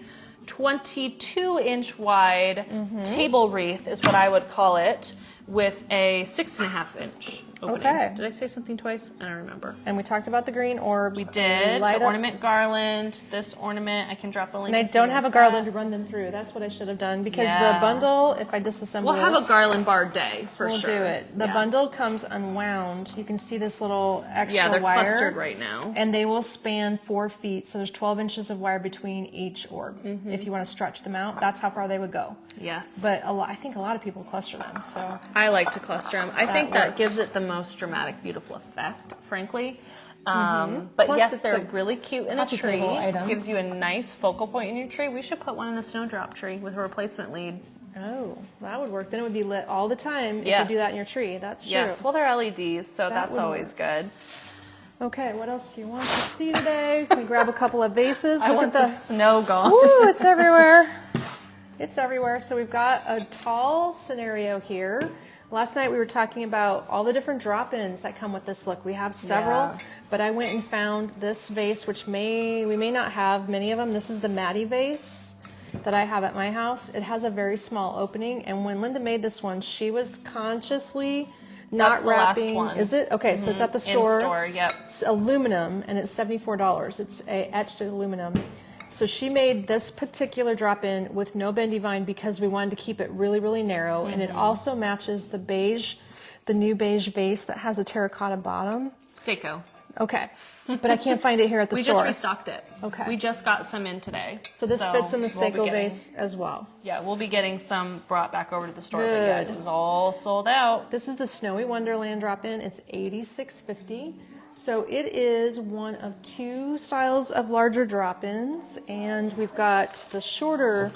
Speaker 2: 22-inch wide table wreath is what I would call it, with a 6.5-inch opening.
Speaker 1: Okay.
Speaker 2: Did I say something twice? I don't remember.
Speaker 1: And we talked about the green orbs.
Speaker 2: We did. The ornament garland, this ornament. I can drop a link.
Speaker 1: And I don't have a garland to run them through. That's what I should have done, because the bundle, if I disassemble
Speaker 2: we'll have a garland bar day for
Speaker 1: we'll
Speaker 2: sure.
Speaker 1: do it. The bundle comes unwound. You can see this little extra
Speaker 2: they're
Speaker 1: wire.
Speaker 2: clustered right now.
Speaker 1: And they will span 4 feet. So there's 12 inches of wire between each orb. If you want to stretch them out, that's how far they would go.
Speaker 2: Yes.
Speaker 1: But I think a lot of people cluster them. So
Speaker 2: I like to cluster them. I think that
Speaker 1: works.
Speaker 2: gives it the most dramatic, beautiful effect, frankly. But
Speaker 1: Plus,
Speaker 2: yes,
Speaker 1: it's
Speaker 2: they're
Speaker 1: a
Speaker 2: really cute in a
Speaker 1: coffee
Speaker 2: tree.
Speaker 1: table item.
Speaker 2: Gives you a nice focal point in your tree. We should put one in the Snowdrop tree with a replacement lead.
Speaker 1: oh, that would work. Then it would be lit all the time if
Speaker 2: Yes.
Speaker 1: you do that in your tree. That's true.
Speaker 2: Yes, well, they're LEDs, so that's
Speaker 1: would
Speaker 2: always good.
Speaker 1: Okay, what else do you want to see today? Can we grab a couple of vases?
Speaker 2: I
Speaker 1: Look
Speaker 2: want
Speaker 1: at
Speaker 2: the snow gone.
Speaker 1: Ooh, it's everywhere. It's everywhere. So we've got a tall scenario here. Last night we were talking about all the different drop-ins that come with this look. We have several, but I went and found this vase, which we may not have many of them. This is the Maddie vase that I have at my house. It has a very small opening, and when Linda made this one, she was consciously not
Speaker 2: That's the last
Speaker 1: wrapping.
Speaker 2: one.
Speaker 1: Is it? Okay, so it's at the store.
Speaker 2: In store, yep.
Speaker 1: It's aluminum, and it's $74. It's etched aluminum. So she made this particular drop-in with no bendy vine because we wanted to keep it really, really narrow. And it also matches the beige, the new beige vase that has a terracotta bottom.
Speaker 2: Seiko.
Speaker 1: Okay. But I can't find it here at the
Speaker 2: We
Speaker 1: store.
Speaker 2: just restocked it.
Speaker 1: Okay.
Speaker 2: We just got some in today.
Speaker 1: So this fits in the
Speaker 2: we'll be
Speaker 1: Seiko
Speaker 2: getting-
Speaker 1: vase as well.
Speaker 2: Yeah, we'll be getting some brought back over to the store. But
Speaker 1: Good.
Speaker 2: yeah, it was all sold out.
Speaker 1: This is the Snowy Wonderland drop-in. It's $86.50. So it is one of 2 styles of larger drop-ins, and we've got the shorter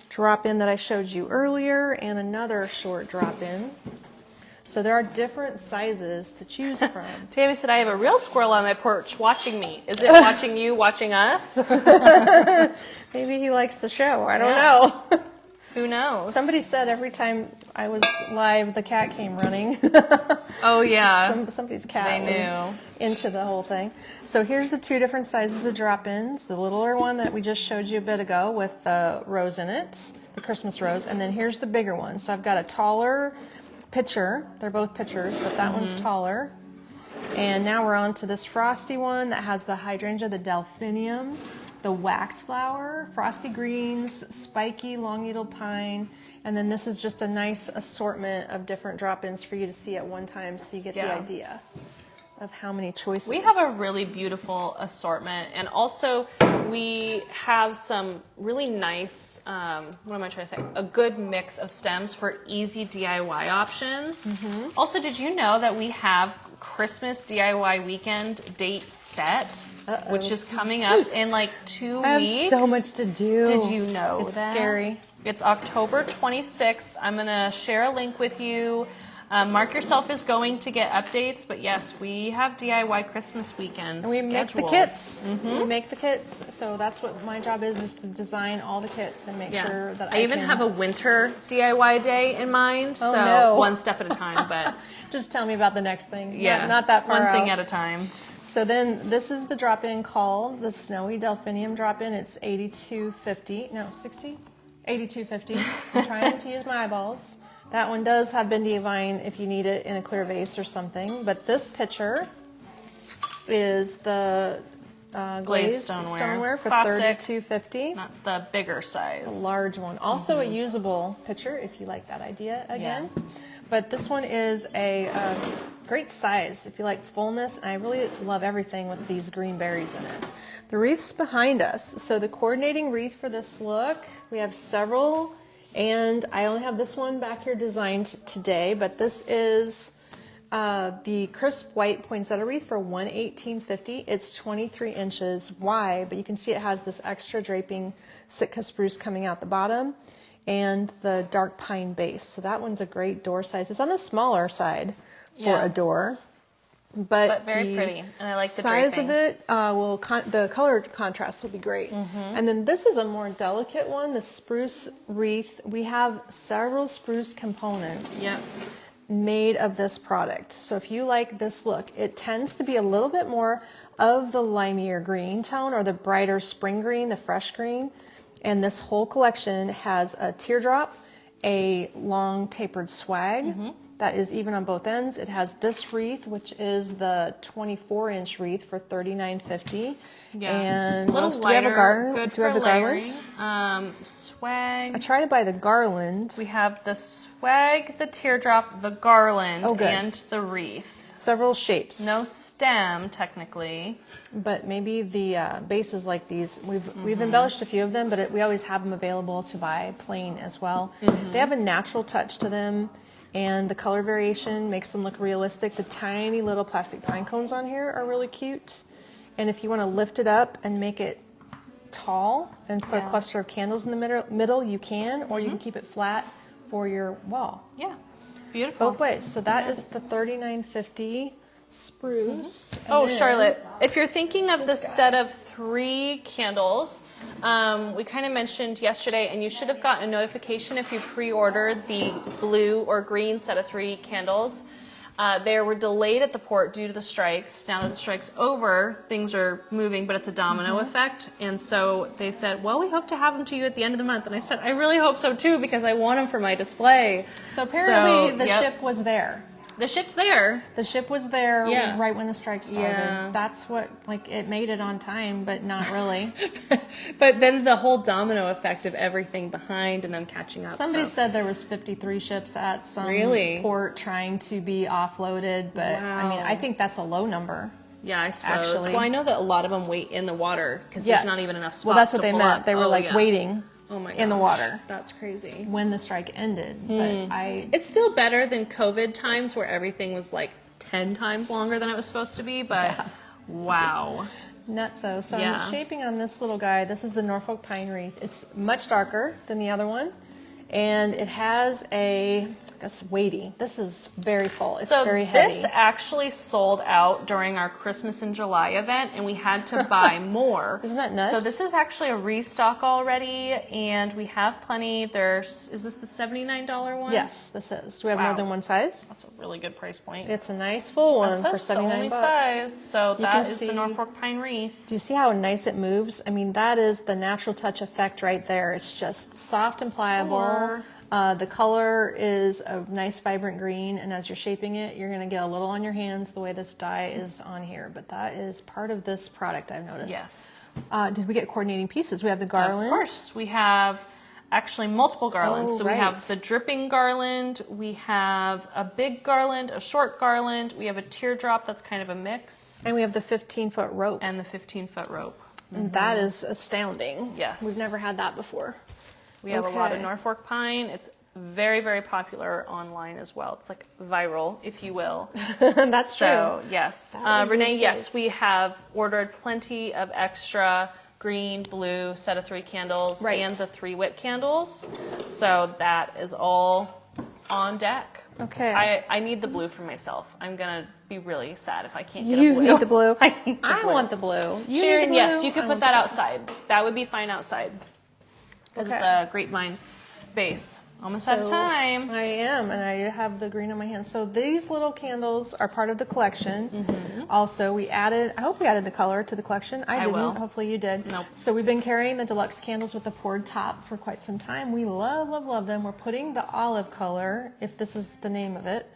Speaker 1: drop-in that I showed you earlier and another short drop-in. So there are different sizes to choose from.
Speaker 2: Tammy said, I have a real squirrel on my porch watching me. Is it watching you, watching us?
Speaker 1: Maybe he likes the show. I don't know.
Speaker 2: Who knows?
Speaker 1: Somebody said every time I was live, the cat came running.
Speaker 2: Oh, yeah.
Speaker 1: Somebody's cat
Speaker 2: They
Speaker 1: was
Speaker 2: knew.
Speaker 1: into the whole thing. So here's the 2 different sizes of drop-ins. The littler one that we just showed you a bit ago with the rose in it, the Christmas rose. And then here's the bigger one. So I've got a taller pitcher. They're both pitchers, but that one's taller. And now we're on to this frosty one that has the hydrangea, the delphinium, the wax flower, frosty greens, spiky long needle pine, and then this is just a nice assortment of different drop-ins for you to see at one time so you get the idea of how many choices.
Speaker 2: We have a really beautiful assortment, and also we have some really nice, what am I trying to say? A good mix of stems for easy DIY options. Also, did you know that we have Christmas DIY weekend date set, which is coming up in like 2 weeks?
Speaker 1: I have so much to do.
Speaker 2: Did you know
Speaker 1: it's
Speaker 2: that?
Speaker 1: Scary.
Speaker 2: It's October 26th. I'm going to share a link with you. Mark yourself as going to get updates, but yes, we have DIY Christmas weekend
Speaker 1: And we make the
Speaker 2: scheduled.
Speaker 1: kits. We make the kits, so that's what my job is to design all the kits and make sure that I
Speaker 2: even
Speaker 1: can...
Speaker 2: have a winter DIY day in mind,
Speaker 1: Oh,
Speaker 2: so
Speaker 1: no.
Speaker 2: one step at a time, but
Speaker 1: Just tell me about the next thing.
Speaker 2: yeah,
Speaker 1: Not that far
Speaker 2: one thing
Speaker 1: out.
Speaker 2: at a time.
Speaker 1: So then this is the drop-in called the Snowy Delphinium drop-in. It's $82.50. No, $60? $82.50. I'm trying to use my eyeballs. That one does have bendy vine if you need it in a clear vase or something. But this pitcher is the glazed stoneware for
Speaker 2: Classic.
Speaker 1: $32.50.
Speaker 2: That's the bigger size.
Speaker 1: A large one. Also a usable pitcher if you like that idea again. But this one is a great size if you like fullness. And I really love everything with these green berries in it. The wreath's behind us. So the coordinating wreath for this look, we have several. And I only have this one back here designed today, but this is the crisp white poinsettia wreath for $118.50. It's 23 inches wide, but you can see it has this extra draping Sitka spruce coming out the bottom and the dark pine base. So that one's a great door size. It's on the smaller side for a door. But
Speaker 2: very pretty, and I like the
Speaker 1: size
Speaker 2: draping.
Speaker 1: of it the color contrast will be great. And then this is a more delicate one, the spruce wreath. We have several spruce components made of this product. So if you like this look, it tends to be a little bit more of the limier green tone or the brighter spring green, the fresh green. And this whole collection has a teardrop, a long tapered swag that is even on both ends. It has this wreath, which is the 24-inch wreath for $39.50.
Speaker 2: Yeah.
Speaker 1: And
Speaker 2: a little
Speaker 1: do we
Speaker 2: lighter,
Speaker 1: have a garland?
Speaker 2: good
Speaker 1: Do we have
Speaker 2: for
Speaker 1: the garland?
Speaker 2: layering. Swag.
Speaker 1: I tried to buy the garland.
Speaker 2: We have the swag, the teardrop, the garland,
Speaker 1: Oh, good.
Speaker 2: and the wreath.
Speaker 1: Several shapes.
Speaker 2: No stem, technically.
Speaker 1: But maybe the bases like these, we've embellished a few of them, but we always have them available to buy plain as well. They have a natural touch to them, and the color variation makes them look realistic. The tiny little plastic pine cones on here are really cute. And if you want to lift it up and make it tall and put a cluster of candles in the middle, you can, or you can keep it flat for your wall.
Speaker 2: Yeah, beautiful.
Speaker 1: Both ways. So that is the $39.50 spruce. And
Speaker 2: Oh,
Speaker 1: then-
Speaker 2: Charlotte, if you're thinking of the set of 3 candles, we kind of mentioned yesterday, and you should have gotten a notification if you pre-ordered the blue or green set of 3 candles. They were delayed at the port due to the strikes. Now that the strike's over, things are moving, but it's a domino effect. And so they said, well, we hope to have them to you at the end of the month. And I said, I really hope so too, because I want them for my display.
Speaker 1: So apparently the
Speaker 2: yep.
Speaker 1: ship was there.
Speaker 2: The ship's there.
Speaker 1: The ship was there
Speaker 2: Yeah.
Speaker 1: right when the strike started.
Speaker 2: Yeah.
Speaker 1: That's what, like, it made it on time, but not really.
Speaker 2: But then the whole domino effect of everything behind and them catching up.
Speaker 1: Somebody
Speaker 2: so.
Speaker 1: said there was 53 ships at some
Speaker 2: Really?
Speaker 1: port trying to be offloaded, but I mean, I think that's a low number.
Speaker 2: Yeah, I suppose.
Speaker 1: Actually.
Speaker 2: Well, I know that a lot of them wait in the water because
Speaker 1: Yes.
Speaker 2: there's not even enough spots.
Speaker 1: Well, that's what
Speaker 2: to
Speaker 1: they
Speaker 2: pull
Speaker 1: meant.
Speaker 2: up.
Speaker 1: They were waiting
Speaker 2: Oh my
Speaker 1: in the
Speaker 2: gosh.
Speaker 1: water
Speaker 2: That's crazy.
Speaker 1: when the strike ended. But
Speaker 2: It's still better than COVID times where everything was like 10 times longer than it was supposed to be, but wow.
Speaker 1: Nutso. So
Speaker 2: Yeah.
Speaker 1: I'm shaping on this little guy. This is the Norfolk pine wreath. It's much darker than the other one, and it has I guess weighty. This is very full. It's
Speaker 2: So
Speaker 1: very heavy.
Speaker 2: this actually sold out during our Christmas in July event, and we had to buy more.
Speaker 1: Isn't that nuts?
Speaker 2: So this is actually a restock already, and we have plenty. Is this the $79 one?
Speaker 1: Yes, this is. Do we have more
Speaker 2: Wow.
Speaker 1: than one size?
Speaker 2: That's a really good price point.
Speaker 1: It's a nice full one
Speaker 2: That's
Speaker 1: for
Speaker 2: the
Speaker 1: $79.
Speaker 2: only size. So
Speaker 1: You
Speaker 2: that
Speaker 1: can
Speaker 2: is
Speaker 1: see-
Speaker 2: the Norfolk Pine Wreath.
Speaker 1: Do you see how nice it moves? I mean, that is the natural touch effect right there. It's just soft and pliable.
Speaker 2: Sure.
Speaker 1: The color is a nice vibrant green, and as you're shaping it, you're going to get a little on your hands the way this die is on here. But that is part of this product, I've noticed.
Speaker 2: Yes.
Speaker 1: Did we get coordinating pieces? We have the garland.
Speaker 2: Of course. We have actually multiple garlands.
Speaker 1: Oh,
Speaker 2: so
Speaker 1: right.
Speaker 2: we have the dripping garland, we have a big garland, a short garland, we have a teardrop that's kind of a mix,
Speaker 1: And we have the 15-foot rope.
Speaker 2: and the 15-foot rope.
Speaker 1: And that is astounding.
Speaker 2: Yes.
Speaker 1: We've never had that before.
Speaker 2: We have a lot of
Speaker 1: Okay.
Speaker 2: Norfolk pine. It's very, very popular online as well. It's like viral, if you will.
Speaker 1: That's
Speaker 2: So, yes.
Speaker 1: That would be
Speaker 2: Renee, yes,
Speaker 1: nice.
Speaker 2: we have ordered plenty of extra green, blue set of 3 candles
Speaker 1: Right.
Speaker 2: and the 3 wick candles. So that is all on deck.
Speaker 1: Okay.
Speaker 2: I need the blue for myself. I'm going to be really sad if I can't get
Speaker 1: You
Speaker 2: a blue.
Speaker 1: need the blue.
Speaker 2: I need the blue.
Speaker 1: want the blue. You
Speaker 2: Sharon,
Speaker 1: need the
Speaker 2: yes,
Speaker 1: blue?
Speaker 2: you could
Speaker 1: I
Speaker 2: put
Speaker 1: want
Speaker 2: that
Speaker 1: the
Speaker 2: outside. That would be fine outside. Because it's
Speaker 1: Okay.
Speaker 2: a grapevine base. Almost out of
Speaker 1: So,
Speaker 2: time.
Speaker 1: I am, and I have the green on my hand. So these little candles are part of the collection. Also, I hope we added the color to the collection. I didn't.
Speaker 2: will.
Speaker 1: Hopefully you did.
Speaker 2: Nope.
Speaker 1: So we've been carrying the deluxe candles with the poured top for quite some time. We love, love, love them. We're putting the olive color, if this is the name of it,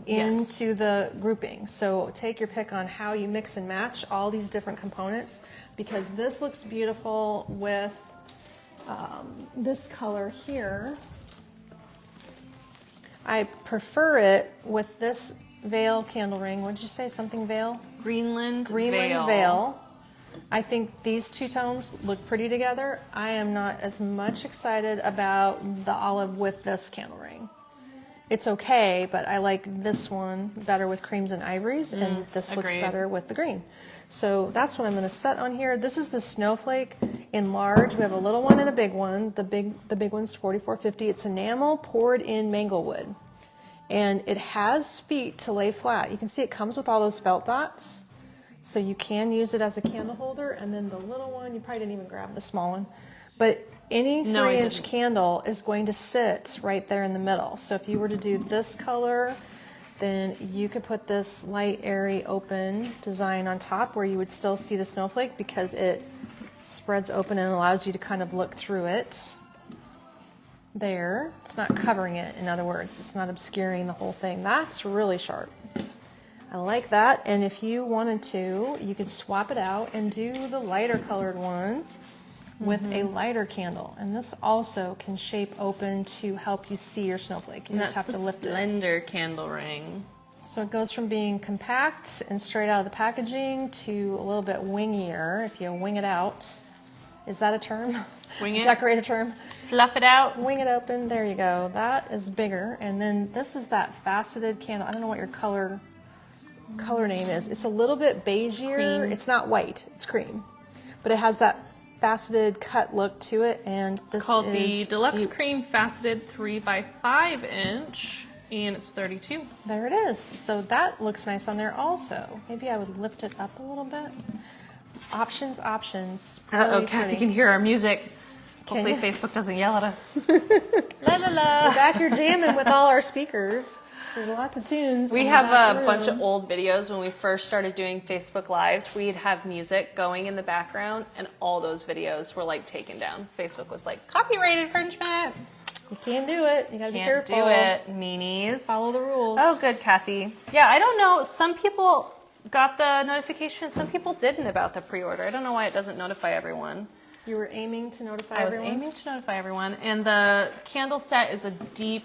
Speaker 2: Yes.
Speaker 1: into the grouping. So take your pick on how you mix and match all these different components, because this looks beautiful with this color here. I prefer it with this veil candle ring. What did you say? Something veil?
Speaker 2: Greenland
Speaker 1: Veil. I think these two tones look pretty together. I am not as much excited about the olive with this candle ring. It's okay, but I like this one better with creams and ivories, and this looks
Speaker 2: agreed.
Speaker 1: better with the green. So that's what I'm going to set on here. This is the snowflake in large. We have a little one and a big one. The big one's $44.50. It's enamel poured in manglewood, and it has feet to lay flat. You can see it comes with all those felt dots, so you can use it as a candle holder. And then the little one, you probably didn't even grab the small one, but any
Speaker 2: No, I
Speaker 1: 3-inch
Speaker 2: didn't.
Speaker 1: candle is going to sit right there in the middle. So if you were to do this color, then you could put this light, airy, open design on top where you would still see the snowflake, because it Spreads open and allows you to kind of look through it. There. It's not covering it, in other words. It's not obscuring the whole thing. That's really sharp. I like that. And if you wanted to, you could swap it out and do the lighter colored one with a lighter candle. And this also can shape open to help you see your snowflake. You just have to lift it.
Speaker 2: Slender candle ring.
Speaker 1: So it goes from being compact and straight out of the packaging to a little bit wingier if you wing it out. Is that a term?
Speaker 2: Wing it?
Speaker 1: Decorator term?
Speaker 2: Fluff it out.
Speaker 1: Wing it open. There you go. That is bigger. And then this is that faceted candle. I don't know what your color name is. It's a little bit beigeier.
Speaker 2: Cream.
Speaker 1: It's not white. It's cream. But it has that faceted cut look to it. And this
Speaker 2: It's called the
Speaker 1: is
Speaker 2: Deluxe
Speaker 1: cute.
Speaker 2: Cream Faceted 3x5 inch. And it's 32.
Speaker 1: There it is. So that looks nice on there also. Maybe I would lift it up a little bit. Options.
Speaker 2: Uh-oh, Kathy can hear our music. Hopefully
Speaker 1: you?
Speaker 2: Facebook doesn't yell at us. La la la.
Speaker 1: Back here jamming with all our speakers. There's lots of tunes.
Speaker 2: We
Speaker 1: in the
Speaker 2: have
Speaker 1: back
Speaker 2: a
Speaker 1: room.
Speaker 2: bunch of old videos when we first started doing Facebook Lives. We'd have music going in the background, and all those videos were like taken down. Facebook was like, copyright infringement.
Speaker 1: You can't do it. You gotta be
Speaker 2: Can't
Speaker 1: careful.
Speaker 2: do it, meanies.
Speaker 1: Follow the rules.
Speaker 2: Oh, good, Kathy. Yeah, I don't know. Some people got the notification. Some people didn't about the pre-order. I don't know why it doesn't notify everyone.
Speaker 1: You were aiming to notify
Speaker 2: I was
Speaker 1: everyone?
Speaker 2: aiming to notify everyone. And the candle set is a deep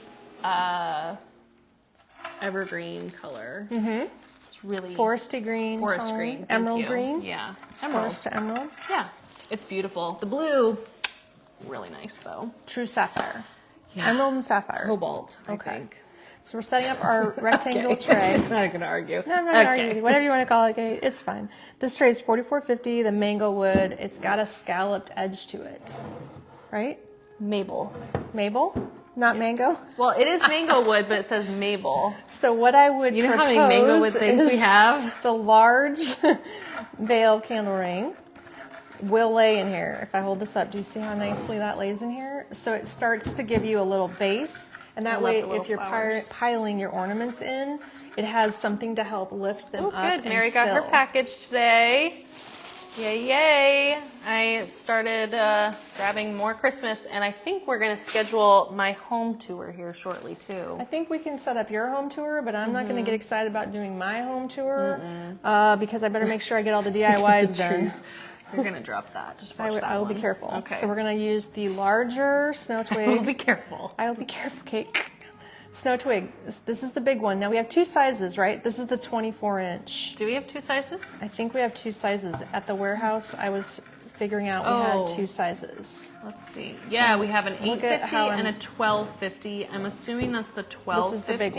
Speaker 2: evergreen color. Mm-hmm. It's really
Speaker 1: Foresty green.
Speaker 2: forest
Speaker 1: tone,
Speaker 2: green. Thank
Speaker 1: Emerald
Speaker 2: you.
Speaker 1: green.
Speaker 2: Yeah, emerald.
Speaker 1: Forest to emerald.
Speaker 2: Yeah, it's beautiful. The blue, really nice though.
Speaker 1: True sapphire.
Speaker 2: Yeah.
Speaker 1: Emerald and sapphire.
Speaker 2: Cobalt, I
Speaker 1: Okay.
Speaker 2: think.
Speaker 1: So we're setting up our rectangle tray.
Speaker 2: I'm not going to argue.
Speaker 1: No, I'm not gonna argue with you. Whatever you want to call it, okay, it's fine. This tray is $44.50. The mango wood. It's got a scalloped edge to it, right?
Speaker 2: Maple.
Speaker 1: Mabel, not mango.
Speaker 2: Well, it is mango wood, but it says Mabel.
Speaker 1: So what I would
Speaker 2: You know how many mango wood things we
Speaker 1: is
Speaker 2: have?
Speaker 1: The large veil candle ring will lay in here. If I hold this up, do you see how nicely that lays in here? So it starts to give you a little base, and that
Speaker 2: I love
Speaker 1: way,
Speaker 2: the little
Speaker 1: if you're
Speaker 2: flowers.
Speaker 1: piling your ornaments in, it has something to help lift them
Speaker 2: Oh,
Speaker 1: up.
Speaker 2: good.
Speaker 1: And
Speaker 2: Mary got her
Speaker 1: fill.
Speaker 2: package today. Yay, yay. I started grabbing more Christmas, and I think we're going to schedule my home tour here shortly, too.
Speaker 1: I think we can set up your home tour, but I'm not going to get excited about doing my home tour because I better make sure I get all the DIYs done.
Speaker 2: You're going to drop that. Just watch that
Speaker 1: I will be
Speaker 2: one.
Speaker 1: careful.
Speaker 2: Okay.
Speaker 1: So we're going to use the larger snow twig.
Speaker 2: We'll be careful.
Speaker 1: I will be careful, Kate. Snow twig. This is the big one. Now we have two sizes, right? This is the 24-inch.
Speaker 2: Do we have two sizes?
Speaker 1: I think we have two sizes. At the warehouse, I was figuring out we
Speaker 2: Oh.
Speaker 1: had two sizes.
Speaker 2: Let's see. Yeah, we have an
Speaker 1: Look at
Speaker 2: 850
Speaker 1: how
Speaker 2: and a
Speaker 1: I'm-
Speaker 2: 1250. I'm assuming that's the 1250.
Speaker 1: This is the big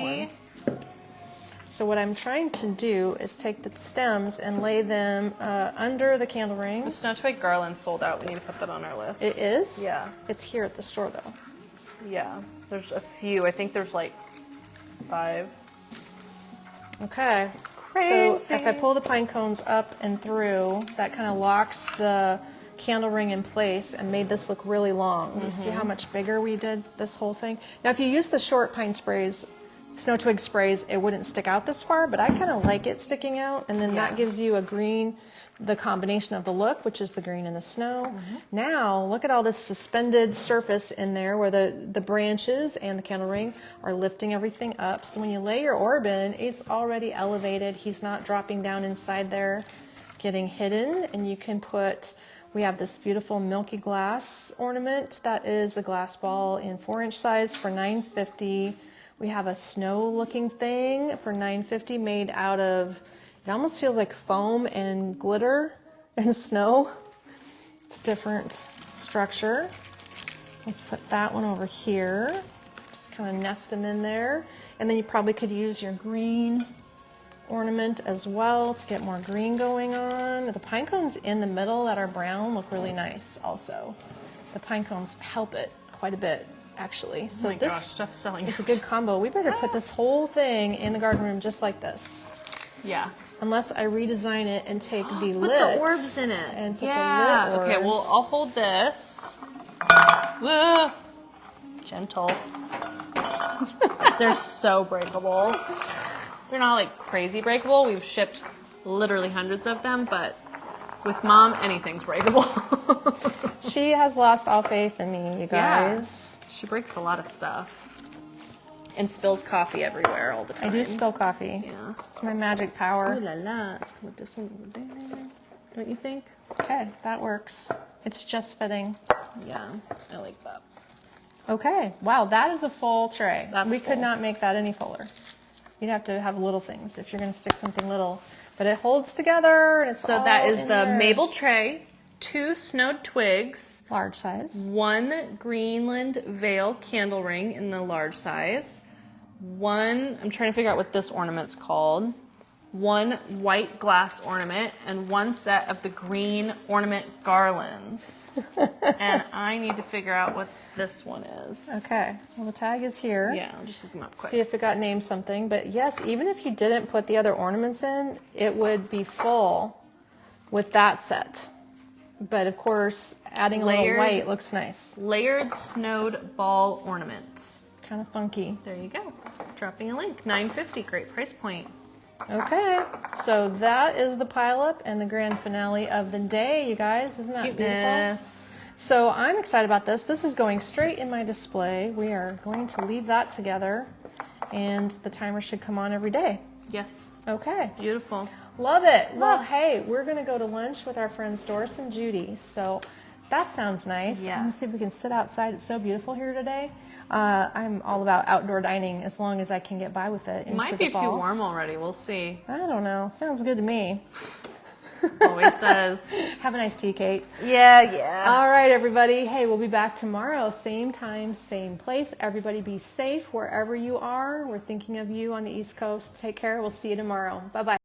Speaker 1: one. So what I'm trying to do is take the stems and lay them under the candle
Speaker 2: The
Speaker 1: ring.
Speaker 2: Snow Twig garland sold out. We need to put that on our list.
Speaker 1: It is?
Speaker 2: Yeah.
Speaker 1: It's here at the store, though.
Speaker 2: Yeah. There's a few. I think there's like 5.
Speaker 1: Okay.
Speaker 2: Crazy.
Speaker 1: So if I pull the pine cones up and through, that kind of locks the candle ring in place and made this look really long. You see how much bigger we did this whole thing? Now, if you use the short pine sprays, snow twig sprays, it wouldn't stick out this far, but I kind of like it sticking out, and then that gives you a green, the combination of the look, which is the green and the snow. Now, look at all this suspended surface in there where the branches and the candle ring are lifting everything up. So when you lay your orb in, it's already elevated. He's not dropping down inside there, getting hidden, and you can put, we have this beautiful milky glass ornament that is a glass ball in 4-inch size for $9.50. We have a snow looking thing for $9.50 made out of, it almost feels like foam and glitter and snow. It's different structure. Let's put that one over here. Just kind of nest them in there. And then you probably could use your green ornament as well to get more green going on. The pine cones in the middle that are brown look really nice also. The pine cones help it quite a bit, actually. So
Speaker 2: Oh my gosh, Jeff's selling
Speaker 1: it's a
Speaker 2: out.
Speaker 1: good combo. We better put this whole thing in the garden room just like this.
Speaker 2: Yeah.
Speaker 1: Unless I redesign it and take the
Speaker 2: Put
Speaker 1: lid.
Speaker 2: the orbs in it.
Speaker 1: And put
Speaker 2: yeah.
Speaker 1: the lit
Speaker 2: Okay, well,
Speaker 1: orbs.
Speaker 2: I'll hold this. Whoa. Gentle. They're so breakable. They're not like crazy breakable. We've shipped literally hundreds of them, but With Mom, anything's breakable.
Speaker 1: She has lost all faith in me, you guys.
Speaker 2: Yeah. She breaks a lot of stuff. And spills coffee everywhere all the time.
Speaker 1: I do spill coffee.
Speaker 2: Yeah.
Speaker 1: It's my magic power.
Speaker 2: Ooh la la. Let's put this one over there. Don't you think?
Speaker 1: Okay, that works. It's just fitting.
Speaker 2: Yeah, I like that.
Speaker 1: Okay, wow, that is a full tray. We
Speaker 2: full.
Speaker 1: could not make that any fuller. You'd have to have little things if you're going to stick something little. But it holds together. And it's
Speaker 2: So
Speaker 1: all
Speaker 2: that is
Speaker 1: in
Speaker 2: the
Speaker 1: there.
Speaker 2: maple tray, 2 snowed twigs,
Speaker 1: Large size.
Speaker 2: 1 Greenland veil candle ring in the large size, 1, I'm trying to figure out what this ornament's called, 1 white glass ornament, and 1 set of the green ornament garlands. And I need to figure out what this one is.
Speaker 1: Okay, well the tag is here.
Speaker 2: Yeah, I'll just look them up quick.
Speaker 1: See if it got named something. But yes, even if you didn't put the other ornaments in, it would be full with that set. But of course, adding a little white looks nice.
Speaker 2: Layered snowed ball ornament.
Speaker 1: Kind of funky.
Speaker 2: There you go. Dropping a link. $9.50. Great price point.
Speaker 1: Okay, so that is the pile up and the grand finale of the day, you guys. Isn't that beautiful? So I'm excited about this. This is going straight in my display. We are going to leave that together, and the timer should come on every day.
Speaker 2: Yes.
Speaker 1: Okay.
Speaker 2: Beautiful.
Speaker 1: Love it. Well, hey, we're going to go to lunch with our friends Doris and Judy. So that sounds nice.
Speaker 2: Yes.
Speaker 1: Let's see if we can sit outside. It's so beautiful here today. I'm all about outdoor dining as long as I can get by with it.
Speaker 2: It might be too warm already. We'll see.
Speaker 1: I don't know. Sounds good to me.
Speaker 2: Always does.
Speaker 1: Have a nice tea, Kate.
Speaker 2: Yeah.
Speaker 1: All right, everybody. Hey, we'll be back tomorrow. Same time, same place. Everybody be safe wherever you are. We're thinking of you on the East Coast. Take care. We'll see you tomorrow. Bye-bye.